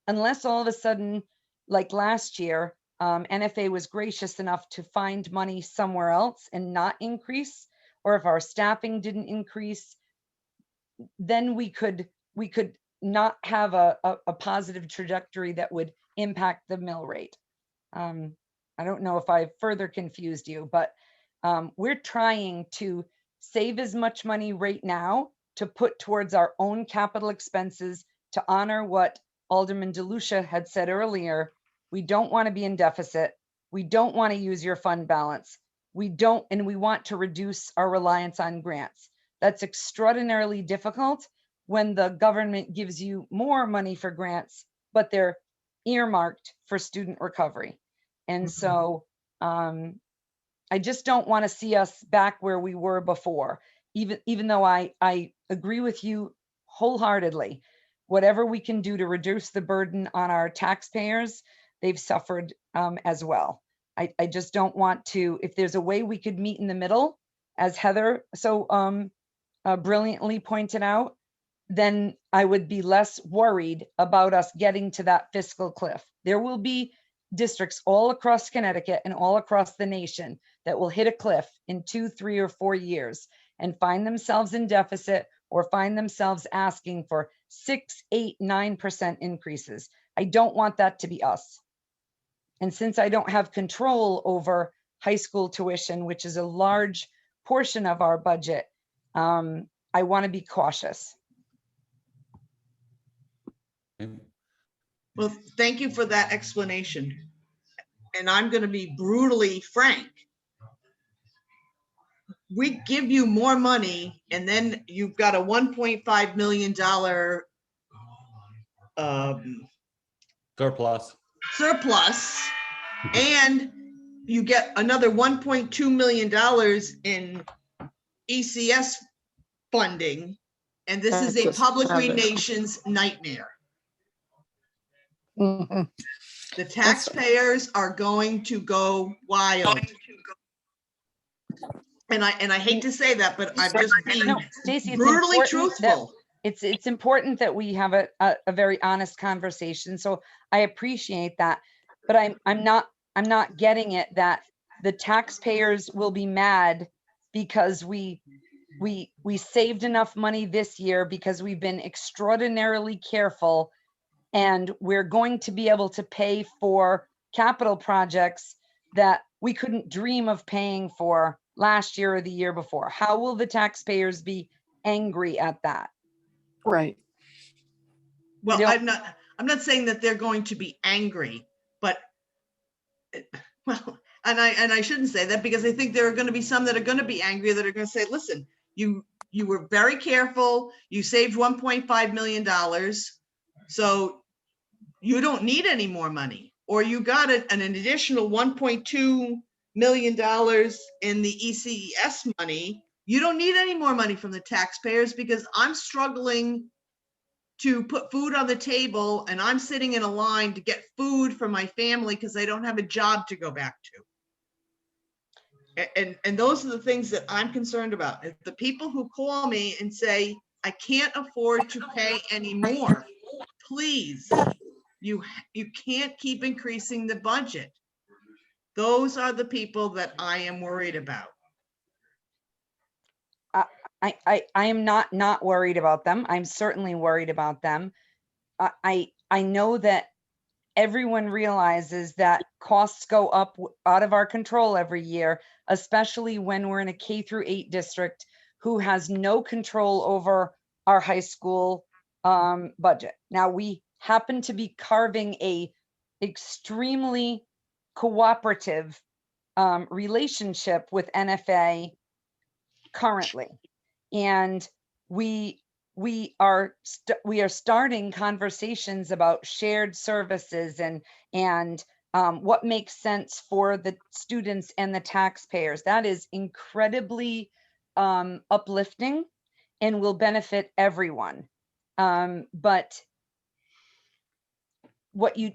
unless all of a sudden, like last year, NFA was gracious enough to find money somewhere else and not increase, or if our staffing didn't increase, then we could not have a positive trajectory that would impact the mill rate. I don't know if I further confused you, but we're trying to save as much money right now to put towards our own capital expenses to honor what Alderman DeLucia had said earlier. We don't want to be in deficit. We don't want to use your fund balance. We want to reduce our reliance on grants. That's extraordinarily difficult when the government gives you more money for grants, but they're earmarked for student recovery. And so I just don't want to see us back where we were before, even though I agree with you wholeheartedly. Whatever we can do to reduce the burden on our taxpayers, they've suffered as well. I just don't want to, if there's a way we could meet in the middle, as Heather so brilliantly pointed out, then I would be less worried about us getting to that fiscal cliff. There will be districts all across Connecticut and all across the nation that will hit a cliff in 2, 3, or 4 years and find themselves in deficit or find themselves asking for 6, 8, 9% increases. I don't want that to be us. And since I don't have control over high school tuition, which is a large portion of our budget, I want to be cautious. Well, thank you for that explanation. And I'm going to be brutally frank. We give you more money and then you've got a $1.5 million surplus, and you get another $1.2 million in ECS funding. And this is a That's public savage. relations nightmare. Mhm. The taxpayers are going to go wild. And I hate to say that, but I'm just being No, Stacey, it's brutally important that truthful. it's important that we have a very honest conversation. So I appreciate that, but I'm not getting it that the taxpayers will be mad because we saved enough money this year because we've been extraordinarily careful, and we're going to be able to pay for capital projects that we couldn't dream of paying for last year or the year before. How will the taxpayers be angry at that? Right. Well, You know- I'm not saying that they're going to be angry, but well, and I shouldn't say that because I think there are going to be some that are going to be angry that are going to say, listen, you were very careful. You saved $1.5 million. So you don't need any more money, or you got an additional $1.2 million in the ECES money. You don't need any more money from the taxpayers because I'm struggling to put food on the table and I'm sitting in a line to get food for my family because I don't have a job to go back to. And those are the things that I'm concerned about. If the people who call me and say, I can't afford to pay anymore, please, you can't keep increasing the budget. Those are the people that I am worried about. I am not worried about them. I'm certainly worried about them. I know that everyone realizes that costs go up out of our control every year, especially when we're in a K-8 district who has no control over our high school budget. Now, we happen to be carving a extremely cooperative relationship with NFA currently. And we are starting conversations about shared services and what makes sense for the students and the taxpayers. That is incredibly uplifting and will benefit everyone. But what you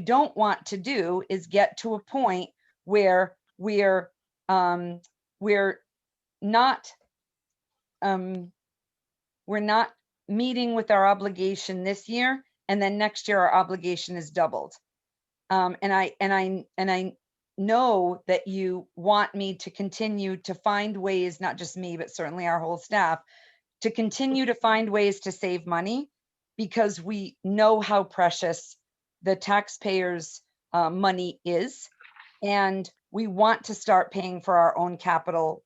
don't want to do is get to a point where we're not meeting with our obligation this year, and then next year our obligation is doubled. And I know that you want me to continue to find ways, not just me, but certainly our whole staff, to continue to find ways to save money, because we know how precious the taxpayers' money is, and we want to start paying for our own capital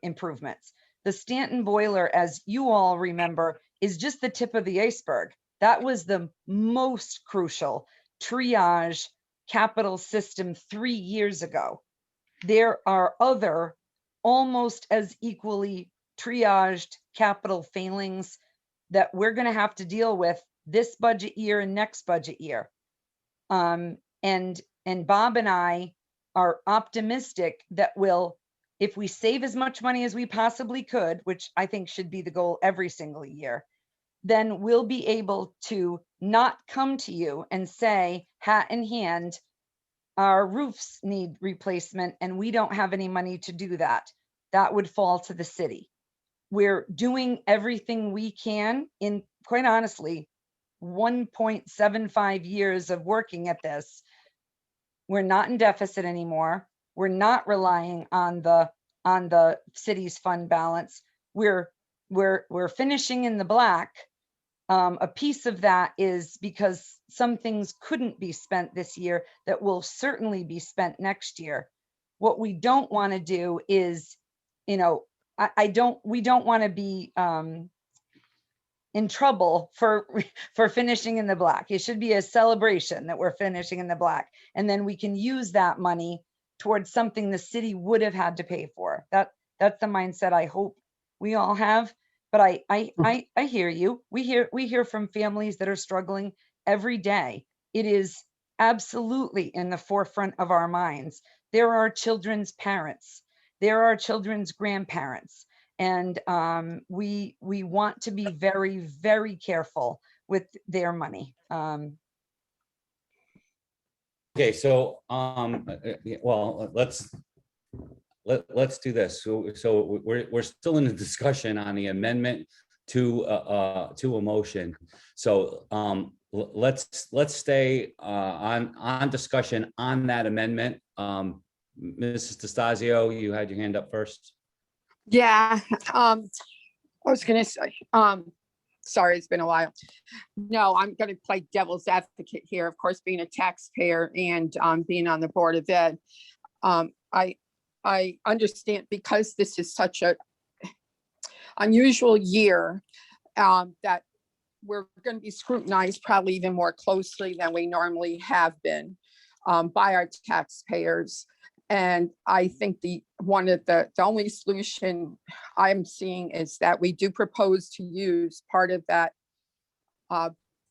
improvements. The Stanton boiler, as you all remember, is just the tip of the iceberg. That was the most crucial triage capital system 3 years ago. There are other almost as equally triaged capital failings that we're going to have to deal with this budget year and next budget year. And Bob and I are optimistic that if we save as much money as we possibly could, which I think should be the goal every single year, then we'll be able to not come to you and say, hat in hand, our roofs need replacement and we don't have any money to do that. That would fall to the city. We're doing everything we can in, quite honestly, 1.75 years of working at this. We're not in deficit anymore. We're not relying on the city's fund balance. We're finishing in the black. A piece of that is because some things couldn't be spent this year that will certainly be spent next year. What we don't want to do is, we don't want to be in trouble for finishing in the black. It should be a celebration that we're finishing in the black, and then we can use that money towards something the city would have had to pay for. That's the mindset I hope we all have. But I hear you. We hear from families that are struggling every day. It is absolutely in the forefront of our minds. There are children's parents. There are children's grandparents. And we want to be very, very careful with their money. Okay, so, well, let's do this. So we're still in the discussion on the amendment to a motion. So let's stay on discussion on that amendment. Mrs. DeStasio, you had your hand up first. Yeah, I was gonna say, sorry, it's been a while. No, I'm gonna play devil's advocate here. Of course, being a taxpayer and being on the Board of Ed, I understand, because this is such a unusual year, that we're going to be scrutinized probably even more closely than we normally have been by our taxpayers. And I think one of the only solution I'm seeing is that we do propose to use part of that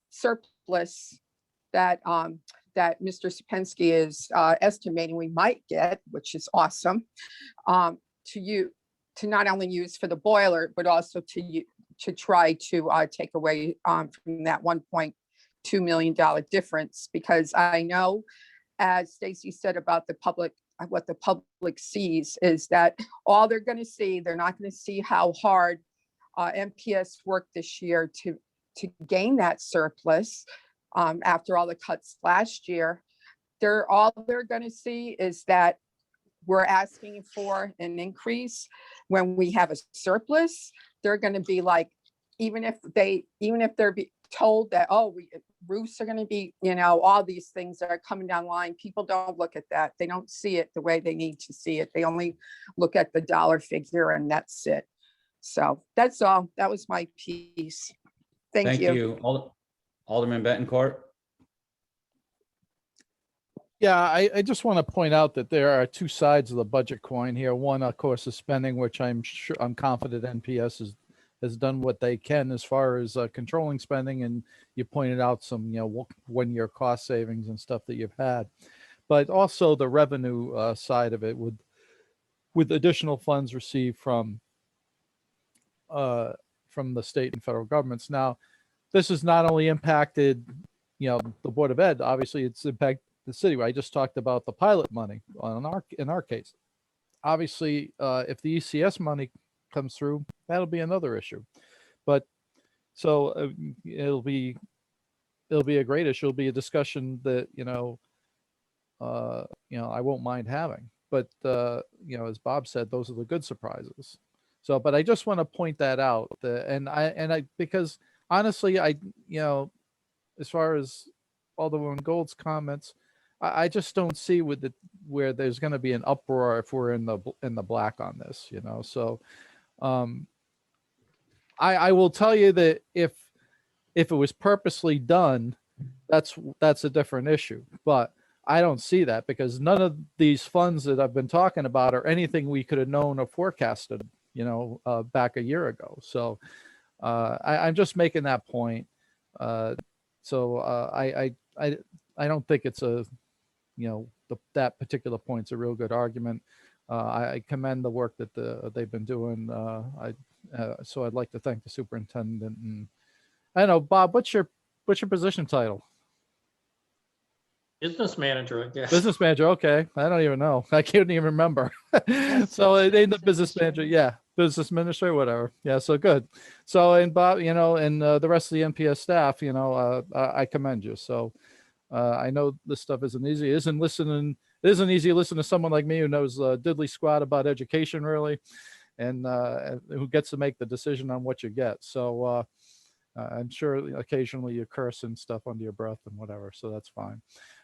surplus that that Mr. Sapensky is estimating we might get, which is awesome, to not only use for the boiler, but also to try to take away from that $1.2 million difference. Because I know, as Stacy said about the public, what the public sees is that all they're going to see, they're not going to see how hard MPS worked this year to gain that surplus after all the cuts last year. all they're gonna see is that we're asking for an increase when we have a surplus. They're gonna be like, even if they're told that, oh, roofs are gonna be, all these things that are coming down the line, people don't look at that. They don't see it the way they need to see it. They only look at the dollar figure and that's it. So that's all. That was my piece. Thank you. Alderman Bettencourt? Yeah, I just want to point out that there are two sides of the budget coin here. One, of course, is spending, which I'm confident NPS has done what they can as far as controlling spending. And you pointed out some, 1-year cost savings and stuff that you've had, but also the revenue side of it with additional funds received from the state and federal governments. Now, this has not only impacted, the Board of Ed, obviously it's impacted the city. I just talked about the pilot money in our case. Obviously, if the ECS money comes through, that'll be another issue. But so it'll be a great issue. It'll be a discussion that I won't mind having. But as Bob said, those are the good surprises. So, but I just want to point that out. Because honestly, as far as Alderman Gold's comments, I just don't see where there's going to be an uproar if we're in the black on this, So, I will tell you that if it was purposely done, that's a different issue. But I don't see that because none of these funds that I've been talking about are anything we could have known or forecasted, back a year ago. So, I'm just making that point. I don't think it's that particular point's a real good argument. I commend the work that they've been doing. So I'd like to thank the superintendent. And I don't know, Bob, what's your position title? Business manager, I guess. Business manager. Okay, I don't even know. I can't even remember. So they the business manager. Yeah, business administrator, whatever. Yeah, so good. So and Bob, and the rest of the NPS staff, I commend you. So. I know this stuff isn't easy. It isn't easy to listen to someone like me who knows diddly squat about education, really, and who gets to make the decision on what you get. So I'm sure occasionally you curse and stuff under your breath and whatever, so that's fine.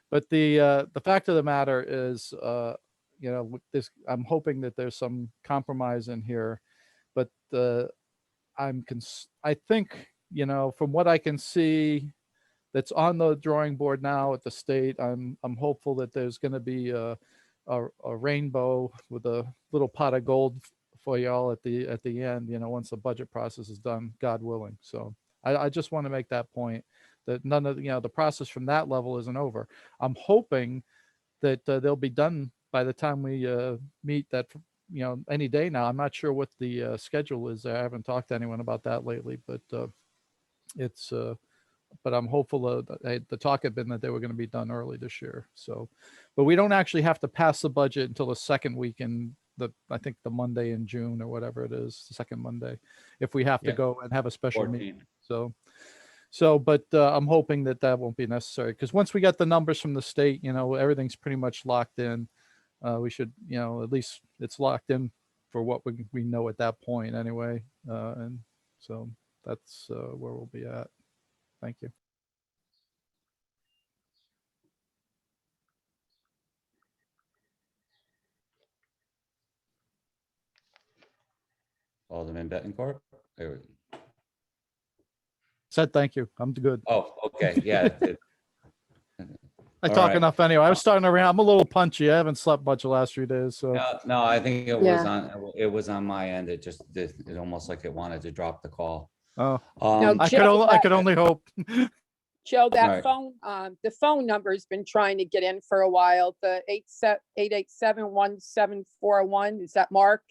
But the fact of the matter is, I'm hoping that there's some compromise in here, but I think, from what I can see, that's on the drawing board now at the state. I'm hopeful that there's going to be a rainbow with a little pot of gold for y'all at the end. Once the budget process is done, God willing. So I just want to make that point that none of the process from that level isn't over. I'm hoping that they'll be done by the time we meet that. Any day now. I'm not sure what the schedule is. I haven't talked to anyone about that lately, but it's. But I'm hopeful the talk had been that they were going to be done early this year. So, but we don't actually have to pass the budget until the second week in I think the Monday in June or whatever it is, the second Monday, if we have to go and have a special 14. meeting. But I'm hoping that won't be necessary because once we get the numbers from the state, everything's pretty much locked in. We should, at least it's locked in for what we know at that point anyway. And so that's where we'll be at. Thank you. Alderman Bettencourt? Said thank you. I'm good. Oh, okay. Yeah. I talk enough anyway. I was starting around. I'm a little punchy. I haven't slept much the last few days. So No, I think it was on my end. It almost like it wanted to drop the call. Oh, No, I could only hope. Joe, that Right. phone, the phone number's been trying to get in for a while. The 887-1741. Is that Mark?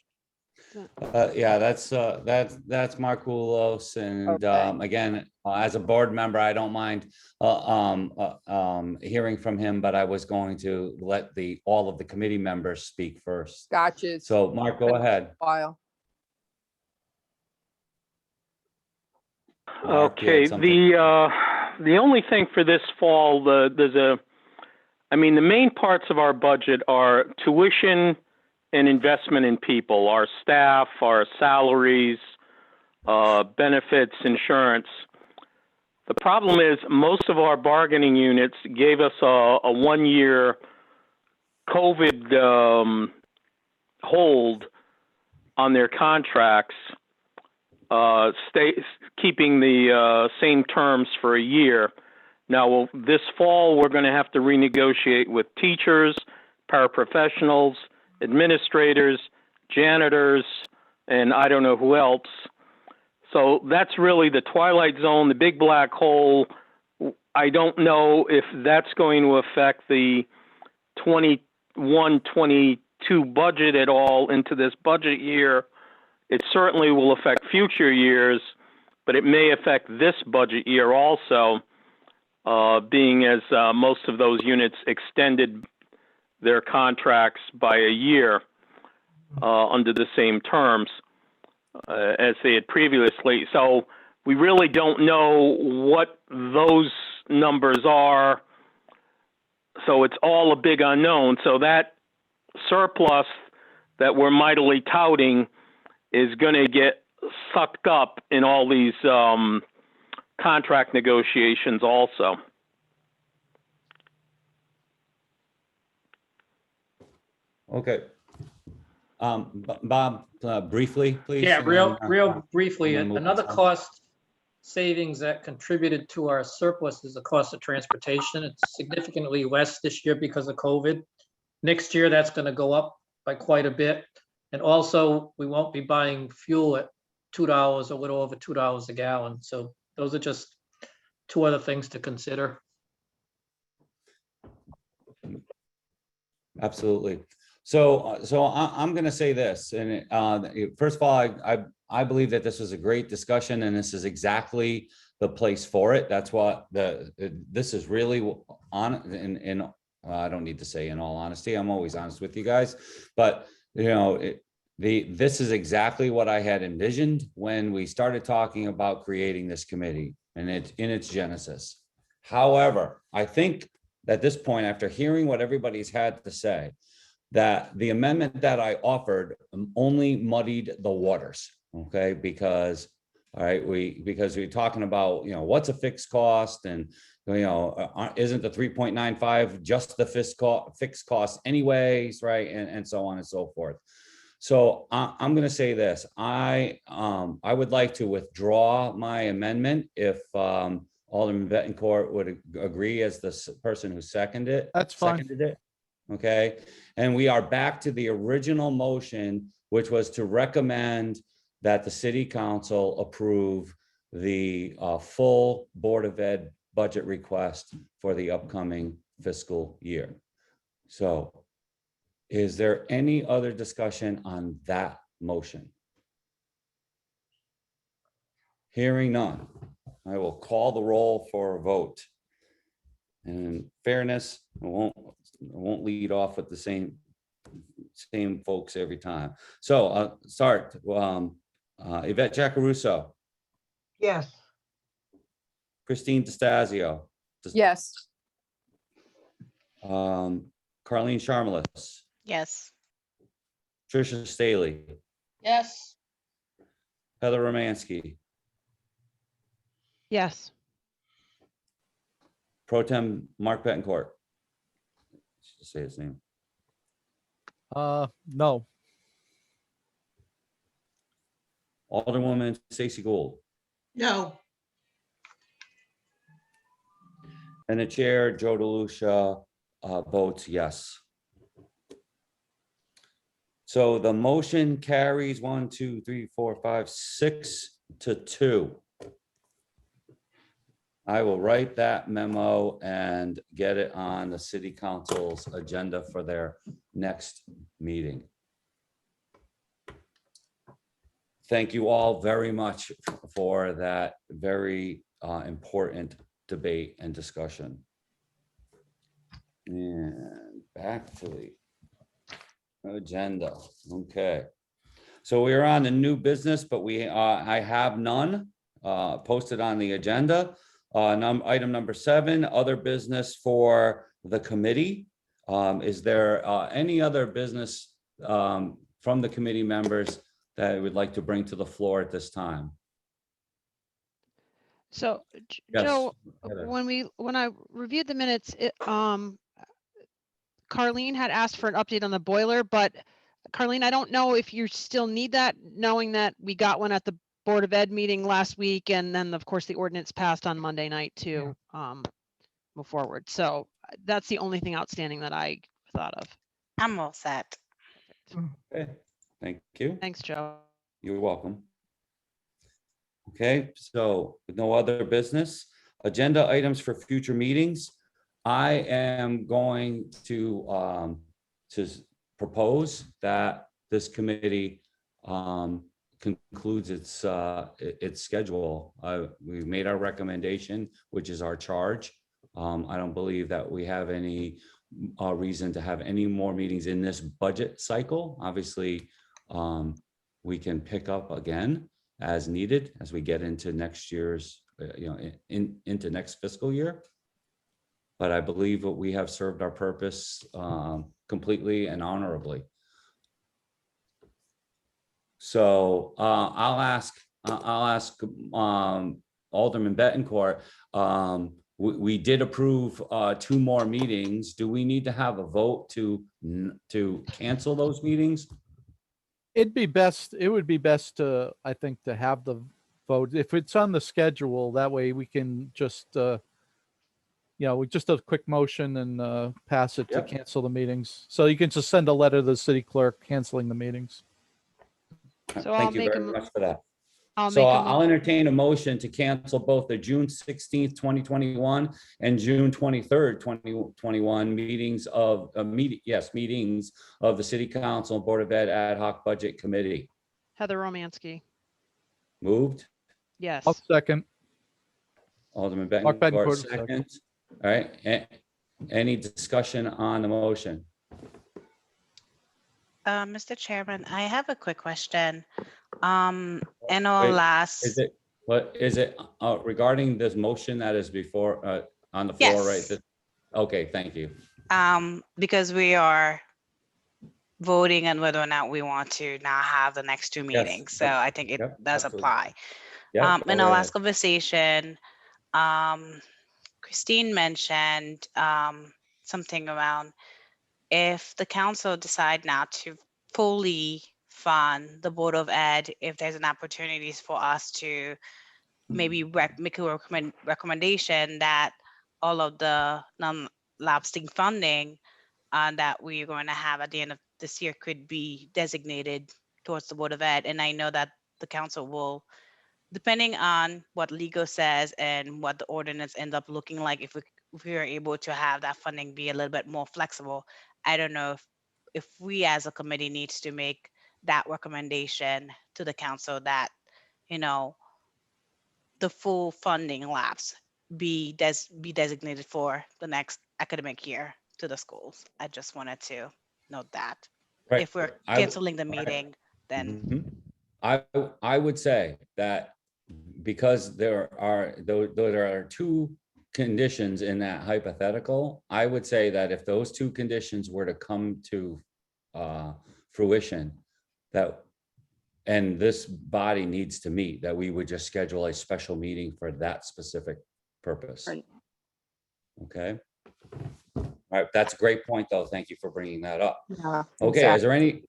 Yeah, that's Markulos, and Okay. again, as a board member, I don't mind hearing from him, but I was going to let all of the committee members speak first. Gotcha. So, Mark, go ahead. While. Mark, you Okay, had something? the only thing for this fall, there's I mean, the main parts of our budget are tuition and investment in people, our staff, our salaries, benefits, insurance. The problem is most of our bargaining units gave us a 1-year COVID hold on their contracts, keeping the same terms for a year. Now, this fall, we're going to have to renegotiate with teachers, paraprofessionals, administrators, janitors, and I don't know who else. So that's really the twilight zone, the big black hole. I don't know if that's going to affect the 21-22 budget at all into this budget year. It certainly will affect future years, but it may affect this budget year also, being as most of those units extended their contracts by a year under the same terms as they had previously. So we really don't know what those numbers are. So it's all a big unknown. So that surplus that we're mightily touting is going to get sucked up in all these contract negotiations also. Okay. Bob, briefly, please. Yeah, and real then, briefly, and then move another on. cost savings that contributed to our surplus is the cost of transportation. It's significantly less this year because of COVID. Next year, that's going to go up by quite a bit. And also, we won't be buying fuel at $2, a little over $2 a gallon. So those are just two other things to consider. Absolutely. So I'm going to say this, and first of all, I believe that this was a great discussion, and this is exactly the place for it. That's what this is really on. And I don't need to say in all honesty, I'm always honest with you guys, but you know, this is exactly what I had envisioned when we started talking about creating this committee and in its genesis. However, I think at this point, after hearing what everybody's had to say, that the amendment that I offered only muddied the waters, okay? Because, all right, because we're talking about, you know, what's a fixed cost, and, you know, isn't the 3.95 just the fixed cost anyways, right? And so on and so forth. So I'm going to say this, I would like to withdraw my amendment if Alderman Bettencourt would agree as the person who seconded it. That's fine. Seconded it. Okay, and we are back to the original motion, which was to recommend that the city council approve the full Board of Ed budget request for the upcoming fiscal year. So is there any other discussion on that motion? Hearing none, I will call the roll for a vote. And in fairness, I won't lead off with the same folks every time. So start. Yvette Giacaruso, Yes. Christine DeStasio, Yes. Carleen Sharmalis, Yes. Tricia Staley, Yes. Heather Romansky, Yes. Pro Tem Mark Bettencourt. Just say his name. No. Alderwoman Stacey Gould, No, and the chair, Joe DeLucia, votes yes. So the motion carries 1, 2, 3, 4, 5, 6 to 2. I will write that memo and get it on the city council's agenda for their next meeting. Thank you all very much for that very important debate and discussion. And back to the agenda. Okay. So we are on the new business, but I have none posted on the agenda. Item number 7, other business for the committee. Is there any other business from the committee members that I would like to bring to the floor at this time? So, Yes, Joe, Heather. when I reviewed the minutes, Carlene had asked for an update on the boiler, but Carlene, I don't know if you still need that, knowing that we got one at the Board of Ed meeting last week, and then of course the ordinance passed on Monday night to move forward. So that's the only thing outstanding that I thought of. I'm all set. Okay, thank you. Thanks, Joe. You're welcome. Okay, so with no other business, agenda items for future meetings. I am going to propose that this committee concludes its schedule. We've made our recommendation, which is our charge. I don't believe that we have any reason to have any more meetings in this budget cycle. Obviously, we can pick up again as needed as we get into next year's, into next fiscal year. But I believe that we have served our purpose completely and honorably. So I'll ask Alderman Bettencourt. We did approve 2 more meetings. Do we need to have a vote to cancel those meetings? It would be best to, I think, to have the vote. If it's on the schedule, that way we can just, we just a quick motion and pass it to Yep. cancel the meetings. So you can just send a letter to the city clerk canceling the meetings. So I'll Thank you make very much for that. I'll So make a I'll entertain a motion to cancel both the June 16th, 2021 and June 23rd, 2021 meetings of meetings of the City Council and Board of Ed Ad Hoc Budget Committee. Heather Romansky. Moved. Yes. I'll second. Alderman Mark Bettencourt, Bettencourt, second. All right. Any discussion on the motion? Mr. Chairman, I have a quick question. In our Wait, last, Is it regarding this motion that is before on the floor, right? Yes. Okay, thank you. because we are voting on whether or not we want to now have the next 2 Yes. meetings. So I think it Yep, does absolutely. apply. Yeah. In our last conversation, Christine mentioned something around if the council decide not to fully fund the Board of Ed, if there's an opportunity for us to maybe make a recommendation that all of the non-lapsing funding that we're going to have at the end of this year could be designated towards the Board of Ed. And I know that the council will, depending on what legal says and what the ordinance ends up looking like, if we are able to have that funding be a little bit more flexible. I don't know if we as a committee needs to make that recommendation to the council that, the full funding lapse be designated for the next academic year to the schools. I just wanted to note that. Right. If we're I- canceling the right. meeting, then Mhm. I would say that because there are 2 conditions in that hypothetical, I would say that if those 2 conditions were to come to fruition, and this body needs to meet, that we would just schedule a special meeting for that specific purpose. Right. Okay. All right, that's a great point, though. Thank you for bringing that up. Yeah, Okay, is there any?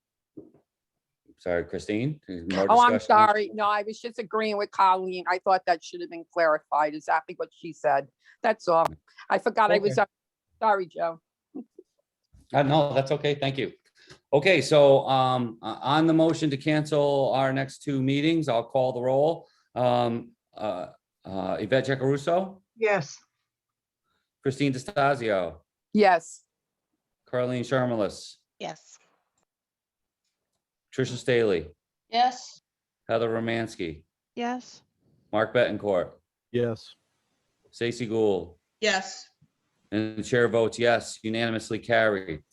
Sorry, Christine. More Oh, I'm discussion? sorry. No, I was just agreeing with Colleen. I thought that should have been clarified, exactly what she said. That's all. I forgot I was Okay. up. Sorry, Joe. No, that's okay. Thank you. Okay, so on the motion to cancel our next 2 meetings, I'll call the roll. Yvette Giacaruso, Yes. Christine DeStazio, Yes. Carleen Shermalis, yes. Tricia Staley, Yes. Heather Romansky, Yes. Mark Bettencourt, Yes. Stacy Gould, Yes. and the chair votes yes, unanimously carried.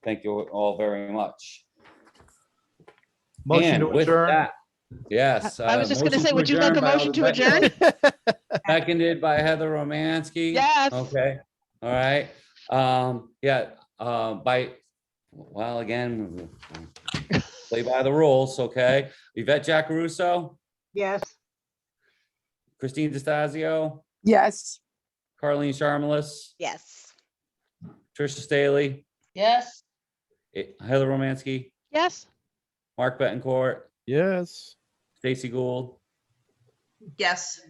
Thank you all very much. Motion And to with adjourn. that, yes. I was just going to motion say, would you like a by motion to Alderman adjourn? Bettencourt, seconded by Heather Romansky. Yes. Okay, all right. Yeah, well, again, play by the rules, okay? Yvette Giacaruso, Yes. Christine DeStazio, Yes. Carleen Sharmalis, Yes. Tricia Staley, Yes. Heather Romansky, Yes. Mark Betancourt, Yes. Stacy Gould, Yes.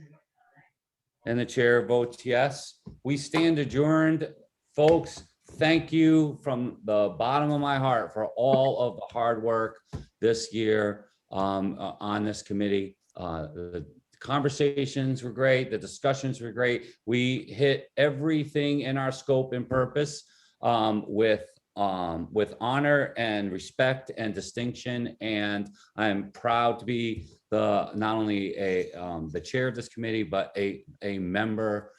and the chair votes yes. We stand adjourned. Folks, thank you from the bottom of my heart for all of the hard work this year on this committee. The conversations were great. The discussions were great. We hit everything in our scope and purpose with honor and respect and distinction. And I'm proud to be not only the chair of this committee, but a member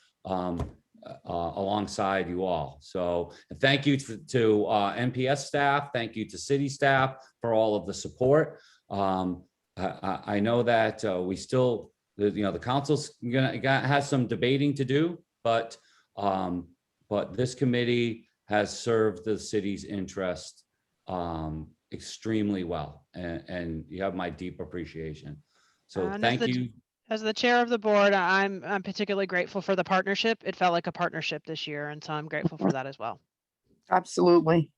alongside you all. So thank you to MPS staff. Thank you to city staff for all of the support. I know that we still, the council's has some debating to do, but this committee has served the city's interest extremely well, and you have my deep appreciation. So And thank you. As the chair of the board, I'm particularly grateful for the partnership. It felt like a partnership this year, and so I'm grateful for that as well. Absolutely.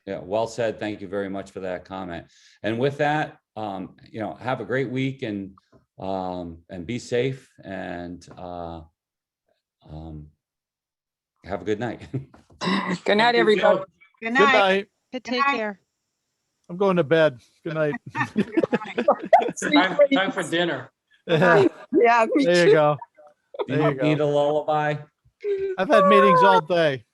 Yeah, well said. Thank you very much for that comment. And with that, have a great week and be safe and have a good night. Good night, everybody. Good Good night. night. Take night. care. I'm going to bed. Good night. Time for dinner. There Yeah, me you too. go. Do There you you go. need a lullaby? I've had meetings all day.